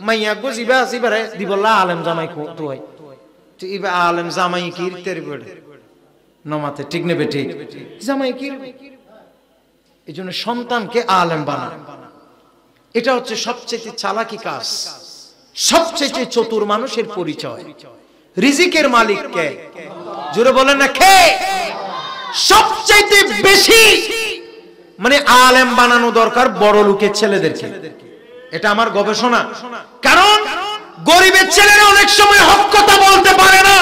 মাইয়া গো জিবা আসি বারে দিবল্লা আলেম জামাই কো তো হয় তো ইবা আলেম জামাই কি তেরি বড় নমাতে ঠিক নেবে ঠিক জামাই কি। এইজন্য সন্তানকে আলেম বানান, এটা হচ্ছে সবচেয়ে চালাকি কাজ, সবচেয়ে চতুর মানুষের পরিচয়। রিজিকের মালিক কে? জোরে বলেন না কে? সবচেয়ে বেশি মানে আলেম বানানো দরকার বড় লোকের ছেলেদেরকে, এটা আমার গবেষণা। কারণ গরিবের ছেলেরা অনেক সময় হক কথা বলতে পারে না,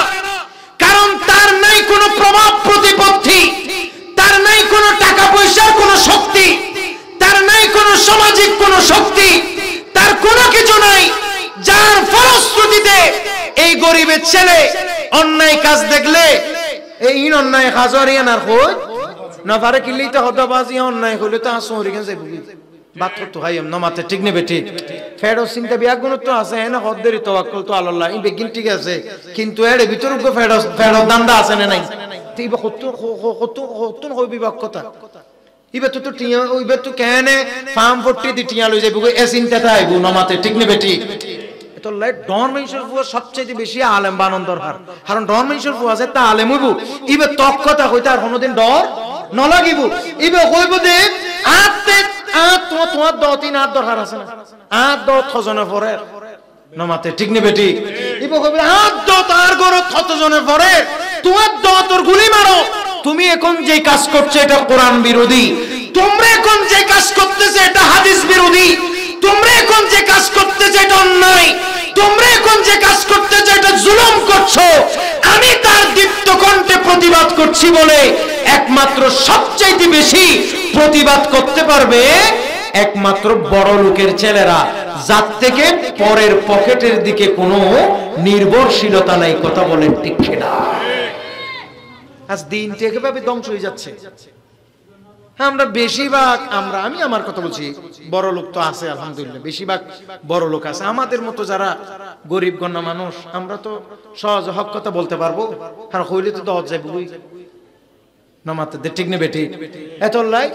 কারণ তার নাই কোনো প্রভাব প্রতিপত্তি, তার নাই কোনো টাকা পয়সার কোনো শক্তি, তার নাই কোনো সামাজিক কোনো শক্তি, তার কোনো কিছু নাই, যার ফলশ্রুতিতে এই গরিবের ছেলে অন্যায় কাজ দেখলে এই অন্যায় কাজ আর কই না পারে কিলেই তো হদাবাজি অন্যায় হলে তো আসরি কেন যাইব বাত তো হাই নমাতে ঠিক নেবে ঠিক। ফেরো চিন্তা বিয়াগুণ তো আছে না, হদ্দেরই তাওয়াক্কুল তো আল্লাহ এই বেগিন ঠিক আছে, কিন্তু এর ভিতর গো ফেরো দান্দা আছে না নাই? তুইবা কত হইবি বাক্যতা ইবে তো টিয়া ওইবে তো কেনে ফার্ম 40 দি টিয়া লই যাইব এ চিন্তাটা আইব নমাতে ঠিক নেবে ঠিক। তো লাইট ডন মেনশন ফুয়া সবচেয়ে বেশি আলেম বানন দরকার, কারণ ডন মেনশন ফুয়া আছে তা আলেম হইব, ইবে তক কথা কইতে আর কোনোদিন ডর ন লাগিব, ইবে কইব দে আতে তোমার দতিন আর দরকার আছে না, আর দত খজনে পরে নমাতে ঠিক নেবে ঠিক। ইবে কইবে আর দত আর গর খজনে পরে তোমার দতর গুলি মারো, তুমি এখন যে কাজ করছো এটা কোরআন বিরোধী, তোমরা এখন যে কাজ করতেছে এটা হাদিস বিরোধী, তোমরা এখন যে কাজ করতেছে এটা অন্যায়, তোমরা এখন যে কাজ করতেছে এটা জুলুম করছো। আমি তার দীপ্ত কণ্ঠে প্রতিবাদ করছি বলে একমাত্র সবচাইতে বেশি প্রতিবাদ করতে পারবে একমাত্র বড় লোকের ছেলেরা, যার থেকে পরের পকেটের দিকে কোনো নির্ভরশীলতা নাই। কথা বলেন ঠিক কিনা? আজ দিনটা এভাবে ধ্বংস হয়ে যাচ্ছে। আমরা বেশিরভাগ আমি আমার কথা বলছি, বড় লোক তো আছে আলহামদুলিল্লাহ, বেশিরভাগ বড় লোক আছে। আমাদের মতো যারা গরিব গণ্য মানুষ আমরা তো সহজ হক কথা বলতে পারবো, আর হইলে তো দশ যাইব নামাতে ঠিক নেবে ঠিক। এতলাই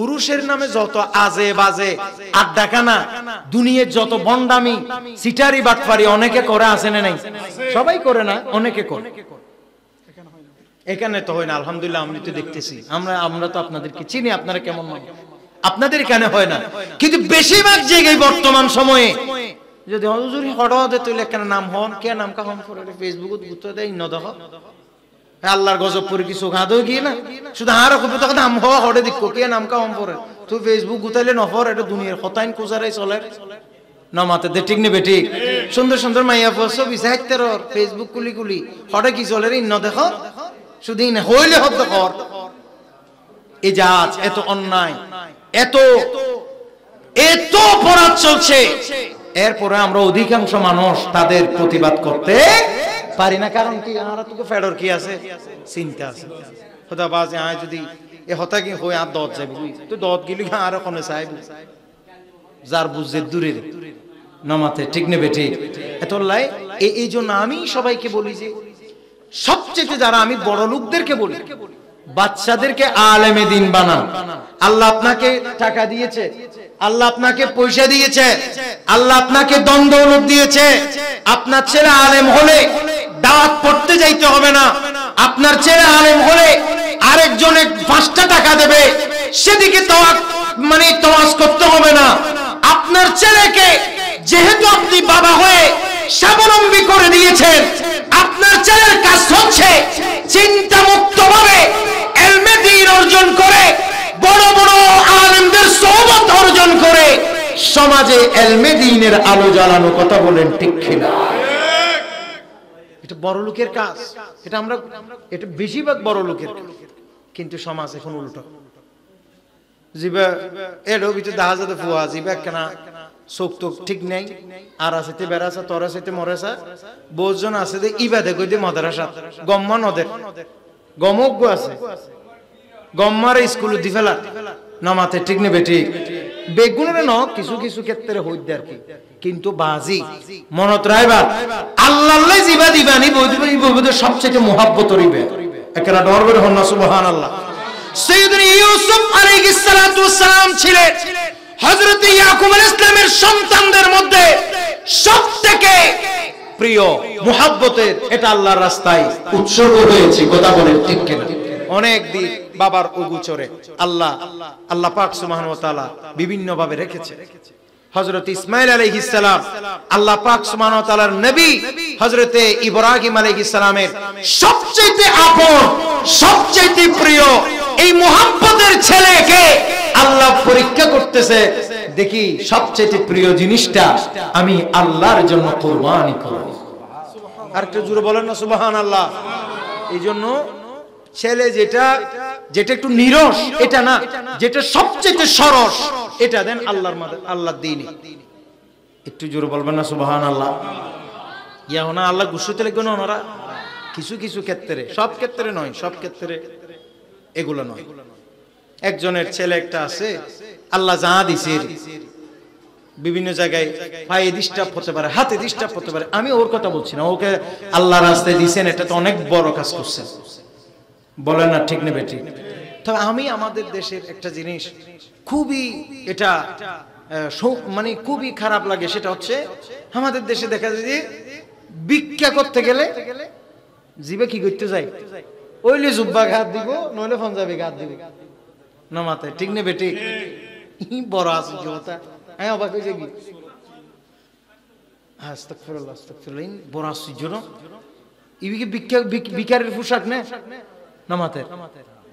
উরুষের নামে যত আজে বাজে আড্ডাখানা দুনিয়ার যত বন্ডামি সিটারি বাটপারি অনেকে করে, আছে না নাই? সবাই করে না, অনেকে করে। এখানে তো হয় না আলহামদুলিল্লাহ, আমি তো দেখতেছি, আমরা তো আপনাদেরকে চিনি, আপনারা কেমন মানুষ, আপনাদের এখানে হয় না। কিন্তু বেশিরভাগ জায়গায় বর্তমান সময়ে যদি হুজুরি হঠাৎ তুই এখানে নাম হন কে নাম কা হন করে ফেসবুকত গুতো দেয় ন দেখো আল্লাহর গজব পরে কিছু খাদো গিয়ে না, শুধু আর কবে তখন নাম হওয়া হড়ে দিকো কে নাম কা হন পরে তুই ফেসবুক গুতাইলে নফর, এটা দুনিয়ার হতাইন কোজারাই চলে নামাতে দে ঠিক নেবে ঠিক। সুন্দর সুন্দর মাইয়া ফসো বিসাইতের ফেসবুক কুলি কুলি হড়ে কি চলে রে ন দেখো, শুধু না হইলে হদ্দ কর। এই জাজ এত অন্যায়, এত অপরাধ চলছে, এরপরে আমরা অধিকাংশ মানুষ তাদের প্রতিবাদ করতে পারি না। কারণ কি? আমরা তোকে ফেডর কি আছে, চিন্তা আছে, খোদা বাজে আয় যদি এ হতা কি হই আর দত যাবি তো দত গিলি আর কোনে চাইব, যার বুঝে দূরের নামাতে ঠিক নেবে ঠিক। এত লাই এই জন্য আমি সবাইকে বলি যে সবচেয়ে যারা আমি বড় লোকদেরকে বলি বাচ্চাদেরকে আলেমে দ্বীন বানান। আল্লাহ আপনাকে টাকা দিয়েছে, আল্লাহ আপনাকে পয়সা দিয়েছে, আল্লাহ আপনাকে ধন দৌলত দিয়েছে, আপনার ছেলে আলেম হলে দাওয়াত পড়তে যাইতে হবে না, আপনার ছেলে আলেম হলে আরেকজনে 5টা টাকা দেবে, সেদিকে তোয়াজ করতে হবে না। আপনার ছেলেকে যেহেতু আপনি বাবা হয়ে স্বাবলম্বী করে দিয়েছেন, আপনার ছেলের কাজ হচ্ছে চিন্তা মুক্ত ভাবে ইলমে দ্বীন অর্জন করে, বড় বড় আলেমদের সোহবত অর্জন করে সমাজে ইলমে দ্বীনের আলো জ্বালানো। কথা বলেন ঠিক কিনা? এটা বড় লোকের কাজ, এটা বেশিরভাগ বড় লোকের কাজ। কিন্তু সমাজ এখন উল্টো। জিবা এডো ভিতরে দাহাজাতে ফুয়া জিবা কেনা চোখ তো ঠিক নেই, আর আছে বেড়াছা তোর আছে মরেছা, বহুজন আছে যে ইবাদে কই দে মাদ্রাসা গম্মা নদের গমজ্ঞ আছে, গম্মার স্কুল দি ফেলা নামাতে ঠিক নেবে ঠিক বেগুনের ন কিছু কিছু ক্ষেত্রে হইতে আর কি। কিন্তু বাজি মনত রাইবার আল্লাহ জিবা দিবানি বইতে সবচেয়ে মুহাব্বত হইবে। একরা ডরবের হন না সুবহানাল্লাহ। সাইয়্যিদুনা ইউসুফ আলাইহিস সালাতু ওয়াস সালাম ছিলেন হযরত ইয়াকুব আলাইহিস সালামের সন্তানদের মধ্যে সবথেকে প্রিয়, মুহাব্বতের। এটা আল্লাহর রাস্তায় উৎসর্গ হয়েছে। কথা বলেন ঠিক কিনা? অনেক দিন বাবার অগুচরে আল্লাহ পাক সুবহানাহু ওয়া তাআলা বিভিন্ন ভাবে রেখেছে। হযরত ইসমাঈল আলাইহিস সালাম আল্লাহ পাক সুবহানাহু ওয়া তাআলার নবী, হযরত ইব্রাহিম আলাইহিস সালামের সবচেয়ে আপন, সবচেয়ে প্রিয় এই মুহাব্বতের ছেলেকে আল্লাহ পরীক্ষা করতেছে, দেখি সবচেয়ে প্রিয় জিনিসটা আমি আল্লাহর জন্য কুরবানি করব। আর একটু জোরে বলেন না সুবহানাল্লাহ। এই জন্য ছেলে যেটা একটু নিরস এটা না, যেটা সবচেয়ে সরস এটা দেন আল্লাহর দ্বীনে। একটু জোরে বলবেন না সুবহানাল্লাহ। ইয়া না আল্লাহ গুসুতে লাগবে না ওনারা কিছু কিছু ক্ষেত্রে, সব ক্ষেত্রে নয়, সব ক্ষেত্রে এগুলো নয়। একজনের ছেলে একটা আছে, আল্লাহ যা দিছে বিভিন্ন জায়গায় পায়ে ডিস্টার্ব হতে পারে, হাতে ডিস্টার্ব হতে পারে। আমি ওর কথা বলছি না, ওকে আল্লাহ রাস্তায় দিয়েছেন, এটা তো অনেক বড় কাজ করছেন। বলেন না ঠিক নেবে ঠিক? তবে আমি আমাদের দেশের একটা জিনিস খুবই এটা মানে খুবই খারাপ লাগে, সেটা হচ্ছে আমাদের দেশে দেখা যায় যে ভিক্ষা করতে গেলে জিবে কি করতে যাই, ওইলে জুব্বা ঘাত দিব, নইলে পাঞ্জাবি ঘাত দিব না মাথায়, ঠিক নেবে ঠিক? বড় আছে কি কথা, হ্যাঁ অবাক হয়েছে কি আস্তাগফিরুল্লাহ আস্তাগফিরুল্লাহ, বড় আশ্চর্য না? ইবিকে ভিখারির পোশাক না মাথায়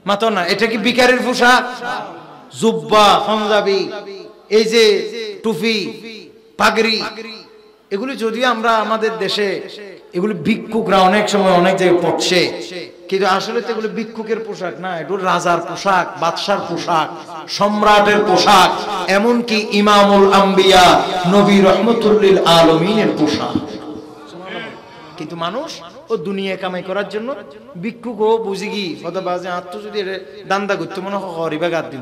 মাথা না, এটা কি ভিখারির পোশাক? জুব্বা পাঞ্জাবি, এই যে টুপি পাগড়ি, এগুলি যদিও আমরা আমাদের দেশে এগুলি ভিক্ষুকরা অনেক সময় অনেক জায়গায় পড়ছে, কিন্তু আসলে তো এগুলো ভিক্ষুকের পোশাক না, এগুলো রাজার পোশাক, বাদশার পোশাক, সম্রাটের পোশাক, এমনকি ইমামুল আম্বিয়া নবী রহমতুল লিল আলামিনের পোশাক। কিন্তু মানুষ ও দুনিয়া কামাই করার জন্য ভিক্ষুক ও বুঝি কি সদাবাজে আত্ম যদি দান্দা করতে মনে হরিবা গাদ দিন,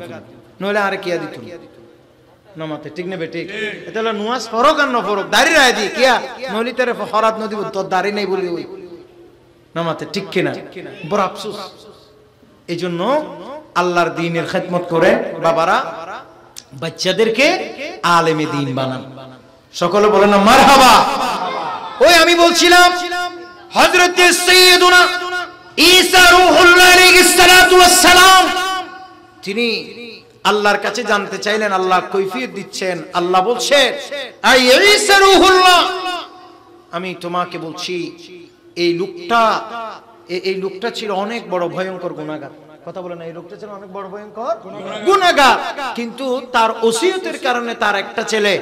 নইলে আরে কিয়া দিত নমাতে, ঠিক নেবে ঠিক? এটা হলো নুয়াজ ফরক আর নফরক, দাড়ি রায় দি কিয়া নইলি তারে ফরাত নদী, তোর দাড়ি নেই বলি ওই নমাতে, ঠিক কিনা? বড় আফসোস। এই জন্য আল্লাহর দ্বীনের খেদমত করে বাবারা বাচ্চাদেরকে আলেমে দ্বীন বানান। সকলে বলেন না মারহাবা। ওই আমি বলছিলাম হযরত সাইয়্যিদুনা ঈসা রূহুল্লাহ আলাইহিস সালাতু ওয়াস সালাম, তিনি আল্লাহর কাছে জানতে চাইলেন, আল্লাহ কৈফিয়ত দিচ্ছেন। আল্লাহ বলছেন, আই ঈসা রূহুল্লাহ, আমি তোমাকে বলছি এই লোকটা ছিল অনেক বড় ভয়ঙ্কর গুনাহগার। কথা বলে না, এই লোকটা ছিল অনেক বড় ভয়ঙ্কর গুনাহগার, কিন্তু তার ওসিয়তের কারণে তার একটা ছেলে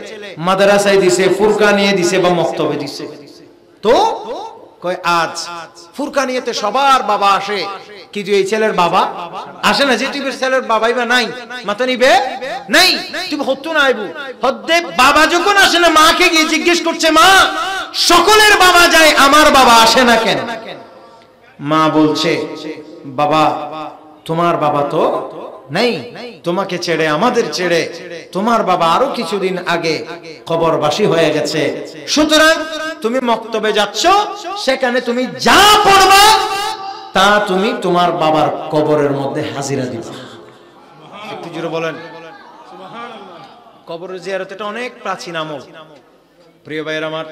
মাদ্রাসায় দিছে, ফুরকানিয়ে দিছে বা মক্তবে দিছে। তো কয় আজ ফুরকানিয়াতে সবার বাবা আসে, কিন্তু এই ছেলের বাবা আসে না। যে টিভির ছেলের বাবাই বা নাই, মাথা নিবে নাই, তুমি হতো না আইবু হদ্দে বাবা যখন আসে না, মাকে গিয়ে জিজ্ঞেস করছে, মা সকলের বাবা যায়, আমার বাবা আসে না কেন? মা বলছে, বাবা তোমার বাবা তো নেই, তোমাকে ছেড়ে আমাদের ছেড়ে তোমার বাবা আরো কিছুদিন আগে কবরবাসী হয়ে গেছে, সুতরাং তুমি মক্তবে যাচ্ছ, সেখানে তুমি যা পড়বা তা তুমি তোমার বাবার কবরের মধ্যে হাজিরা দিবা। একটু জোরে বলেন সুবহানাল্লাহ। কবরের জিয়ারত এটা অনেক প্রাচীন আমল প্রিয় ভাইরা আমার।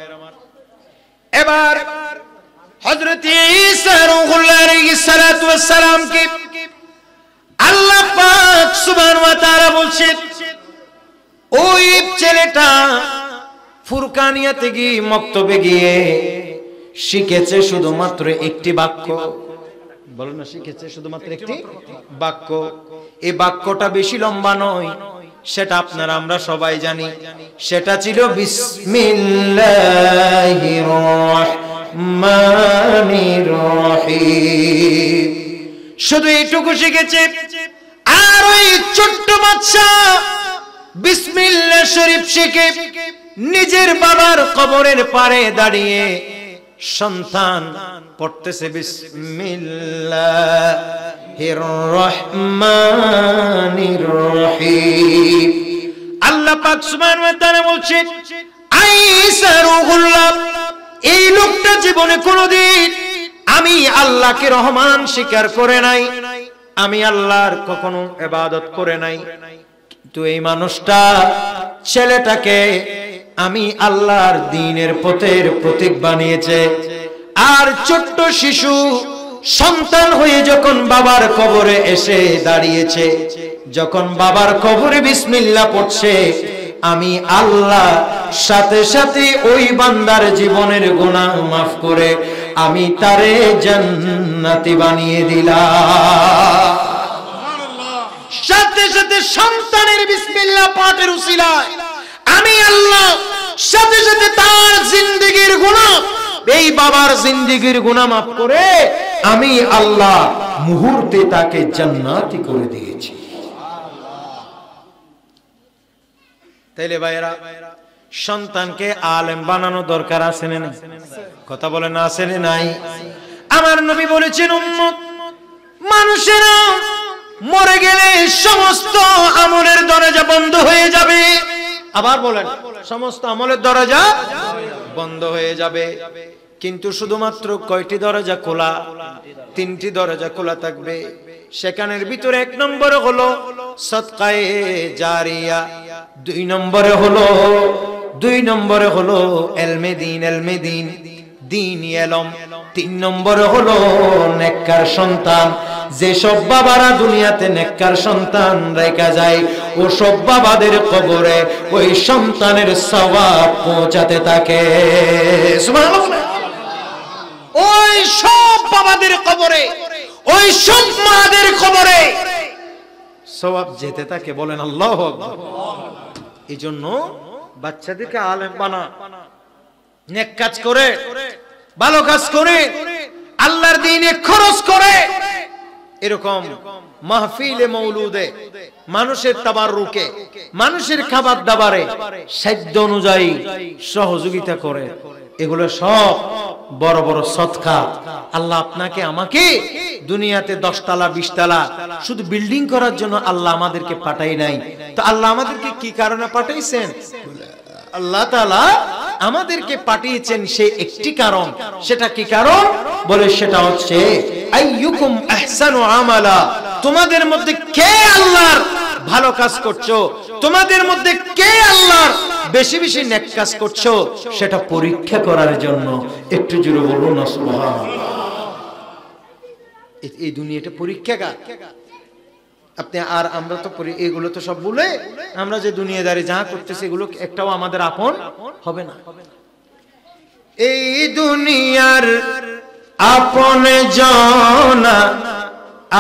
এবার হযরত ঈসা রূহুল্লাহ আলাইহিস সালাতু ওয়াস সালাম কে পাক সুবহানাহু ওয়া তাআলা বলছেন ওই ছেলেটা ফুরকানিয়াতে গিয়ে মক্তবে গিয়ে শিখেছে শুধুমাত্র একটি বাক্য। বলো না, শিখেছে শুধুমাত্র একটি বাক্য। এই বাক্যটা বেশি লম্বা নয়, সেটা আপনারা আমরা সবাই জানি। সেটা ছিল বিসমিল্লাহির রহমানির রহিম। শুধু এইটুকু শিখেছে। আর ওই ছোট্ট বাচ্চা বিসমিল্লাহ শরীফ শিখে নিজের বাবার কবরের পারে দাঁড়িয়ে সন্তান পড়তেছে বিসমিল্লাহির রহমানির রহিম। আল্লাহ পাক সুবহানাহু ওয়া তাআলা বলছেন আইসা রুহুল্লাহ, এই লোকটা জীবনে কোনোদিন আমি আল্লাহকে রহমান স্বীকার করে নাই, আমি আল্লাহর কখনো ইবাদত করে নাই, কিন্তু এই মানুষটা ছেলেটাকে আমি আল্লাহর দ্বীনের পথের প্রতীক বানিয়েছে। আর ছোট্ট শিশু সন্তান হয়ে যখন বাবার কবরে এসে দাঁড়িয়েছে, যখন বাবার কবরে বিসমিল্লাহ পড়ছে, আমি আল্লাহ সাথে সাথে ওই বান্দার জীবনের গুনাহ মাফ করে আমি তারে জান্নাতি বানিয়ে দিলাম। সাথে সাথে সন্তানের বিসমিল্লাহ পাঠের উসিলায় আমি আল্লাহ সাথে সাথে তার জিন্দেগীর গুনাহ, এই বাবার জিন্দেগীর গুনাহ মাফ করে আমি আল্লাহ মুহূর্তে তাকে জান্নাতি করে দিয়েছি। তাইলে ভাইরা, সন্তানকে আলেম বানানো দরকার আছে না নাই? কথা বলেন না, আছে না নাই? আমার নবী বলেছেন উম্মত মানুষেরা মরে গেলে সমস্ত আমলের দরজা বন্ধ হয়ে যাবে। আবার বলেন, সমস্ত আমলের দরজা বন্ধ হয়ে যাবে, কিন্তু শুধুমাত্র কয়টি দরজা খোলা? তিনটি দরজা খোলা থাকবে। সেখানের ভিতরে এক নম্বরে হলো সদকায়ে জারিয়া, দুই নম্বরে হলো এলমে দ্বীন দ্বীনি ইলম, তিন নম্বরে হলো নেককার সন্তান। যে সব বাবারা দুনিয়াতে নেককার সন্তান রেখা যায়, ও সব বাবাদের কবরে ওই সন্তানের সওয়াব পৌঁছাতে থাকে। সুবহানাল্লাহ। ওই সব বাবাদের কবরে, ওই সব মাদের কবরে সওয়াব যেতে থাকে। বলেন আল্লাহু আকবার। এই জন্য বাচ্চাদেরকে আলেম বানা, নেক কাজ করে, ভালো কাজ করে, আল্লাহর দ্বীনে খরচ করে, এরকম মাহফিলে মৌলুদে মানুষের তাবাররুকে, মানুষের খাবার দাবারে সাধ্য অনুযায়ী সহযোগিতা করে। এগুলো সব বড় বড় সদকা। আল্লাহ আপনাকে আমাকে দুনিয়াতে 10 তলা 20 তলা শুধু বিল্ডিং করার জন্য আল্লাহ আমাদেরকে পাঠাই নাই। তো আল্লাহ আমাদেরকে কি কারণে পাঠাইছেন? আল্লাহ তাআলা আমাদেরকে পাঠিয়েছেন সেই একটি কারণ। সেটা কি কারণ? বলে সেটা হচ্ছে আইয়ুকুম আহসানু আমালা, তোমাদের মধ্যে কে আল্লাহর ভালো কাজ করছো, তোমাদের মধ্যে কে আল্লাহর বেশি বেশি নেক কাজ করছো, সেটা পরীক্ষা করার জন্য। একটু জোরে বলুন না সুবহানাল্লাহ। এই দুনিয়াটা পরীক্ষাগার। আপনি আর আমরা তো এগুলো তো সব বলে আমরা যে দুনিয়াদারি যা করতেছি এগুলো একটাও আমাদের আপন হবে না। এই দুনিয়ার আপন জনা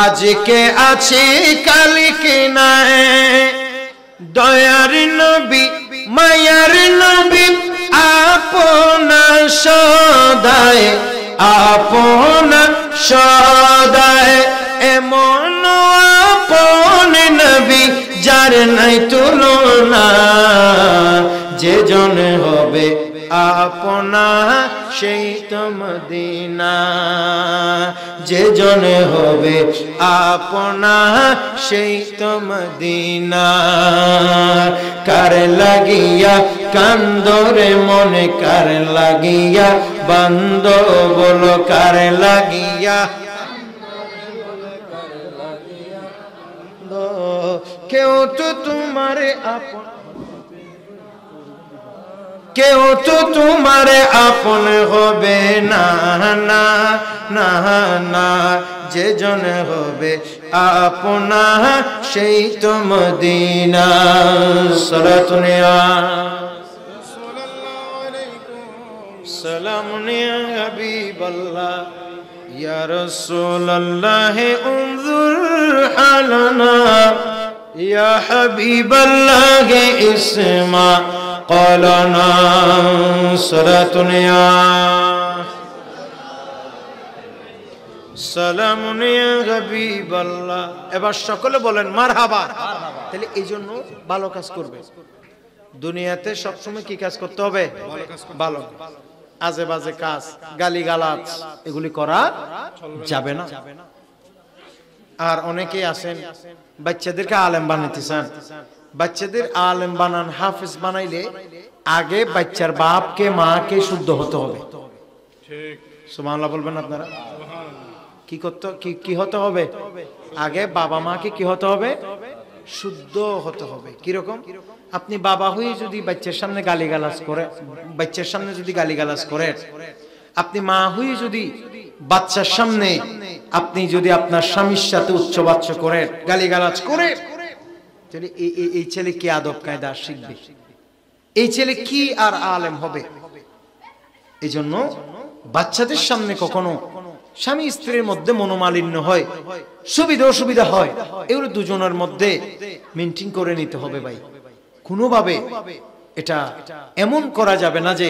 আজকে আছে কালকে নাই, দয়ার নবী মায়ার নবী আপনা সদায়, আপনা সদায়, এমন আপন নবী যার নাই তুলনা, যে জন হবে আপনা সেই তো মদিনা, যে জন হবে আপনা সেই তো মদিনা। কার লাগিয়া কান্দরে মনে, কার লাগিয়া বান্দ বলো, কার লাগিয়া কেউ তো তোমার আপন, কেউ তো তোমার আপন হবে না না না না, যে জন হবে আপনা সেই তো মদিনা। সালাতুন ইয়া সালামুন ইয়া হাবিবাল্লাহ ইয়া রাসূলুল্লাহ উনজুর হালানা ইয়া হাবিবাল্লাহ ইসমা ক্বালানা। সালাতুন ইয়া সালামুন ইয়া হাবিবাল্লাহ। এবার সকলে বলেন মারহাবা। তাহলে এই জন্য ভালো কাজ করবে। দুনিয়াতে সবসময় কি কাজ করতে হবে? ভালো। আজে বাজে কাজ, গালিগালাজ এগুলি করা যাবে না। আর অনেকেই আছেন বাচ্চাদেরকে আলেম বানাইতে চান। বাচ্চাদের আলেম বানান, হাফেজ বানাইলে আগে বাচ্চার বাপকে মাকে শুদ্ধ হতে হবে। সুবহানাল্লাহ বলবেন আপনারা। কি করতে কি হতে হবে? আগে বাবা মাকে কি হতে হবে? শুদ্ধ হতে হবে। কিরকম? আপনি বাবা হয়ে যদি বাচ্চার সামনে গালিগালাজ করে, বাচ্চার সামনে যদি গালিগালাজ করে, আপনি মা হয়ে যদি বাচ্চার সামনে আপনি যদি আপনার স্বামীর সাথে উচ্চবাচ্য করে গালিগালাজ করে, তাহলে এই ছেলে কি আদব কায়দা শিখবে? এই ছেলে কি আর আলেম হবে? এই জন্য বাচ্চাদের সামনে কখনো স্বামী স্ত্রীর মধ্যে মনোমালিন্য হয়, সুবিধা অসুবিধা হয়, এগুলো দুজনের মধ্যে মেনটেন করে নিতে হবে ভাই। কোনোভাবে এটা এমন করা যাবে না যে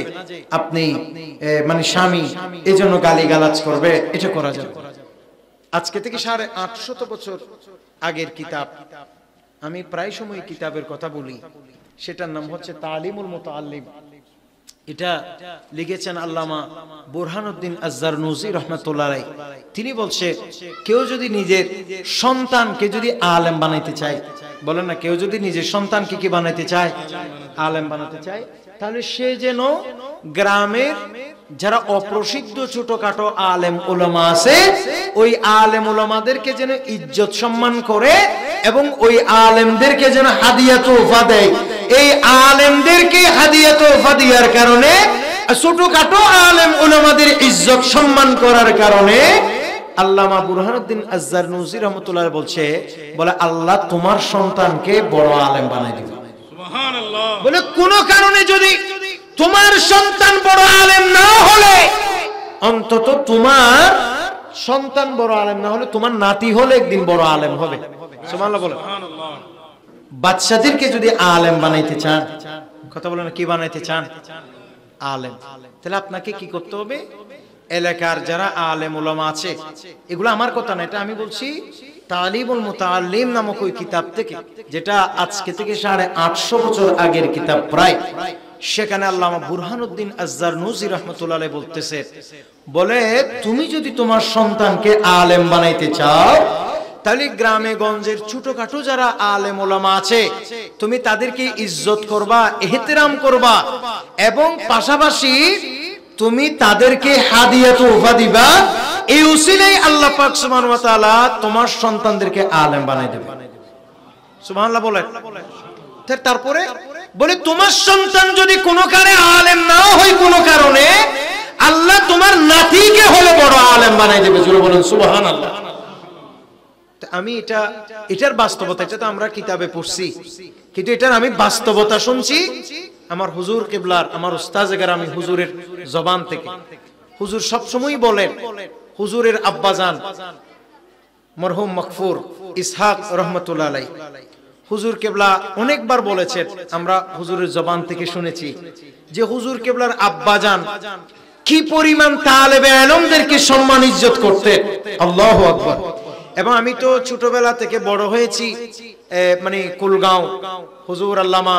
আপনি মানে স্বামী এজন্য গালিগালাজ করবে, এটা করা যাবে। আজকে থেকে 850 বছর আগের কিতাব, আমি প্রায় সময় কিতাবের কথা বলি, সেটার নাম হচ্ছে তালিমুল মুতাআল্লিম। এটা লিখেছেন আল্লামা বুরহানুদ্দিন আয-জারনুসি রাহমাতুল্লাহ আলাইহি। তিনি বলছে কেউ যদি নিজের সন্তানকে যদি আলেম বানাইতে চায়, বলেন না, কেউ যদি নিজের সন্তানকে কি বানাইতে চায়? আলেম বানাতে চায়, তাহলে সে যেন গ্রামের যারা অপ্রসিদ্ধ ছোটখাটো আলেম উলামা আছে, ওই আলেম উলামাদেরকে যেন ইজ্জত সম্মান করে এবং ওই আলেমদেরকে যেন হাদিয়া তোহফা দেয়। এই আলেমদেরকে হাদিয়া তোহফা দেওয়ার কারণে, ছোটখাটো আলেম উলামাদের ইজ্জত সম্মান করার কারণে আল্লামা বুরহানুদ্দিন আয-জারনুসি রাহমাতুল্লাহ বলছে, বলে আল্লাহ তোমার সন্তানকে বড় আলেম বানাই দিবে। সুবহানাল্লাহ। বলে কোন কারণে যদি তোমার সন্তান বড় আলেম না হলে, অন্তত তোমার সন্তান বড় আলেম না হলে তোমার নাতি হলে একদিন বড় আলেম হবে। সুবহানাল্লাহ বলে। বাচ্চাদেরকে যদি আলেম বানাইতে চান, কথা বলেন, কি বানাইতে চান? আলেম। তাহলে আপনাকে কি করতে হবে? এলাকার যারা আলেম উলামা আছে, এগুলো আমার কথা না, এটা আমি বলছি তালিমুল মুতাআল্লিম নামক ওই কিতাব থেকে, যেটা আজকে থেকে 850 বছর আগের কিতাব প্রায়। সেখানে আল্লামা বুরহানুদ্দিন আয-জারনুসি রাহমাতুল্লাহ আলাইহি বলতেছে, বলে তুমি যদি তোমার সন্তানকে আলেম বানাইতে চাও, তাহলে গ্রামে গঞ্জের ছোটখাটো যারা আলেম ওলামা আছে, তুমি তাদেরকে ইজ্জত করবা, ইহতিরাম করবা, এবং পাশাপাশি তুমি তাদেরকে হাদিয়া তোহফা দিবা। এই উসিলাই আল্লাহ পাক সুবহানাহু ওয়া তাআলা তোমার সন্তানদেরকে আলেম বানাই দেবে। সুবহানাল্লাহ বলেন। তারপরে বলে তোমার সন্তান যদি কোনো কারণে আলেম না হয়, কোনো কারণে, আল্লাহ তোমার নাতিকে হলে বড় আলেম বানাই দেবে। জোরে বলেন সুবহানাল্লাহ। আমি এটার বাস্তবতা, এটা তো আমরা কিতাবে পড়ছি, কিন্তু এটার আমি বাস্তবতা শুনছি আমার হুজুর কিবলার, আমার উস্তাজ গ্রামী হুজুরের জবান থেকে। হুজুর সবসময় বলেন, হুজুরের আব্বাজান মরহুম মাগফুর ইসহাক রহমাতুল্লাহ আলাইহি, হুজুর কিবলা অনেকবার বলেছেন, আমরা হুজুরের জবান থেকে শুনেছি যে হুজুর কিবলার আব্বাজান কি পরিমাণ তালেবে ইলমদেরকে সম্মান ইজ্জত করতেন। আল্লাহু আকবার। এবং আমি তো ছোটবেলা থেকে বড় হয়েছি মানে কুলগাঁও হুজুর আল্লামা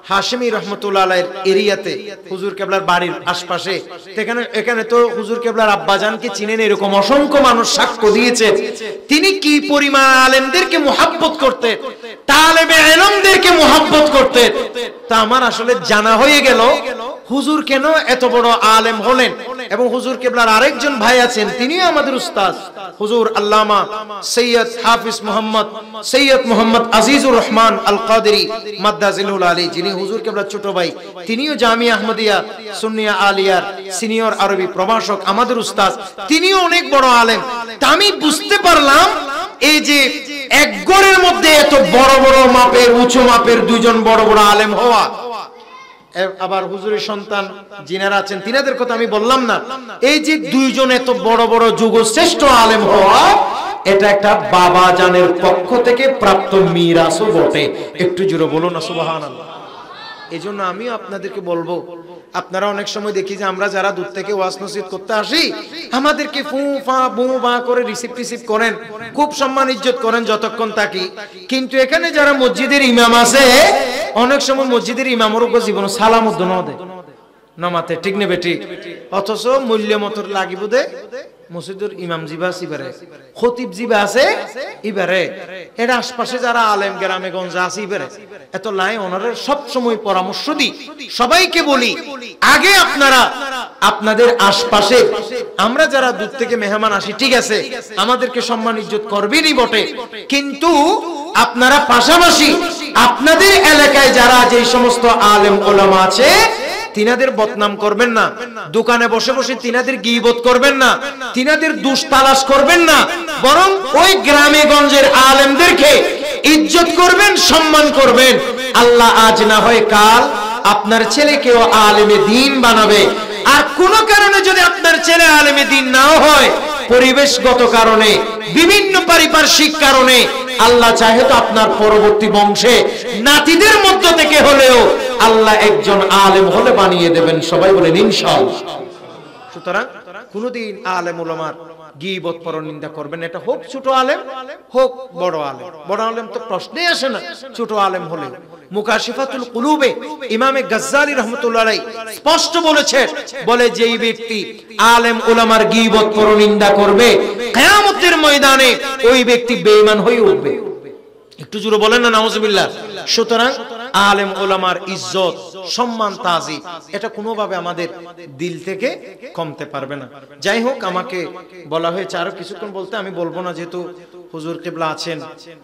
হাশিমি রহমতুল্লাহ আলাইহির এরিয়াতে, হুজুর কেবলার বাড়ির আশপাশে। এখানে তো হুজুর কেবলার আব্বাজানকে চিনেন এরকম অসংখ্য মানুষ সাক্ষ্য দিয়েছে তিনি কি পরিমাণ আলেমদেরকে মুহাব্বত করতেন, তালেবে ইলমদেরকে মুহাব্বত করতেন। তা আমার আসলে জানা হয়ে গেল হুজুর কেন এত বড় আলেম হলেন এবং হুজুর কেবলার আরেকজন ভাই আছেন, তিনিও আমাদের উস্তাদ হুজুর আল্লামা সৈয়দ হাফিজ সৈয়দ মোহাম্মদ আজিজুর রহমান আল কাদেরী মাদ্দাজিলুল আলী, যিনি হুজুর কেবলার ছোট ভাই, তিনিও জামিয়া আহমদিয়া সুন্নিয়া আলিয়ার সিনিয়র আরবি প্রভাষক, আমাদের উস্তাদ, তিনিও অনেক বড় আলেম। তা আমি বুঝতে পারলাম এই যে এক গড়ের মধ্যে এত বড় বড় মাপের উঁচু মাপের দুইজন বড় বড় আলেম হওয়া, আবার হুজুরের সন্তান যিনারা আছেন তিনাদের কথা আমি বললাম না, এই যে দুইজন এত বড় বড় যুগশ্রেষ্ঠ আলেম হওয়া, এটা একটা বাবা জানের পক্ষ থেকে প্রাপ্ত মিরাসও বটে। একটু জোরে বলুন না সুবহানাল্লাহ। এই জন্য আমিও আপনাদেরকে বলবো, আপনারা অনেক সময় দেখি যে আমরা যারা দূর থেকে ওয়াজ নসিহত করতে আসি, আমাদেরকে ফু ফা বু বা করে রিসিভ করেন, খুব সম্মান ইজ্জত করেন যতক্ষণ থাকি। কিন্তু এখানে যারা মসজিদের ইমাম আছে, অনেক সময় মসজিদের ইমামের উপর জীবন সালাম উদ্দ নদে নমাতে, ঠিক নেবে ঠিক, অথচ মূল্য মতর লাগিব দে মসজিদের ইমাম জিবা সিবারে, খতিব জিবা আছে ইবারে, এর আশপাশে যারা আলেম গ্রামে গঞ্জে আছে ইবারে, এত লাই ওনাদের সব সময় পরামর্শ দিই, সবাইকে বলি আগে আপনারা আপনাদের আশপাশে আমরা যারা দূর থেকে মেহমান আসি, ঠিক আছে আমাদেরকে সম্মান ইজ্জত করবেনই বটে, কিন্তু আপনারা পাশাপাশি আপনাদের এলাকায় যারা যে সমস্ত আলেম ওলামা আছে তিনাদের বদনাম করবেন না, দোকানে বসে বসে তিনাদের গীবত করবেন না, তিনাদের দোষ তালাশ করবেন না, বরং ওই গ্রামে গঞ্জের আলেমদেরকে ইজ্জত করবেন, সম্মান করবেন। আল্লাহ আজ না হয় কাল আপনার ছেলেকেও আলেমে দ্বীন বানাবে। আর কোন কারণে যদি আপনার ছেলে আলেমে দ্বীন নাও হয়, পরিবেশগত কারণে, বিভিন্ন পারিপার্শ্বিক কারণে, আল্লাহ চাহে তো আপনার পরবর্তী বংশে নাতিদের মধ্য থেকে হলেও আল্লাহ একজন আলেম হলে বানিয়ে দেবেন। সবাই বলেন ইনশাআল্লাহ। সুতরাং কোনদিন আলেম উলামার গীবত পরনিন্দা করবেন, এটা হোক ছোট আলেম হোক বড় আলেম। বড় আলেম তো প্রশ্নই আসে না, ছোট আলেম হলে। মুকাশিফাতুল কুলুবে ইমামে গাজ্জালী রাহমাতুল্লাহ আলাইহি স্পষ্ট বলেছেন, বলে যেই ব্যক্তি আলেম উলামার গীবত পরনিন্দা করবে, কিয়ামতের ময়দানে ওই ব্যক্তি বেঈমান হয়ে উঠবে। একটু জোরে বলেন না নাউজুবিল্লাহ। সুতরাং আলেম ওলামার ইজ্জত, সম্মান, তাজিম এটা কোনোভাবে আমাদের দিল থেকে কমতে পারবে না। যাই হোক, আমাকে বলা হয়েছে আরো কিছুক্ষণ বলতে, আমি বলবো না, যেহেতু হুজুর কিবলা আছেন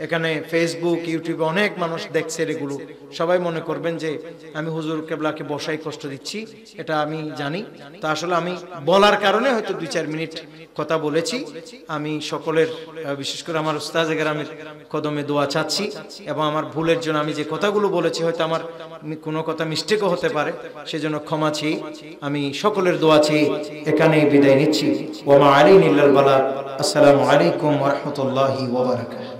এখানে, ফেসবুক ইউটিউবে অনেক মানুষ দেখছে, এগুলো সবাই মনে করবেন যে আমি হুজুর কিবলাকে বসাই কষ্ট দিচ্ছি, এটা আমি জানি। তো আসলে আমি বলার কারণে হয়তো 2-4 মিনিট কথা বলেছি। আমি সকলের, বিশেষ করে আমার উস্তাদ গ্রামের কদমে দোয়া চাচ্ছি, এবং আমার ভুলের জন্য আমি যে কথাগুলো বলেছি হয়তো আমার কোনো কথা মিস্টেকও হতে পারে, সেজন্য ক্ষমা চেয়ে আমি সকলের দোয়া চেয়ে এখানেই বিদায় নিচ্ছি। ওয়া মা আলাইনা ইল্লাল বালাগ। আসসালামু আলাইকুম ওয়া রাহমাতুল্লাহি ওয়া বারাকাতুহু।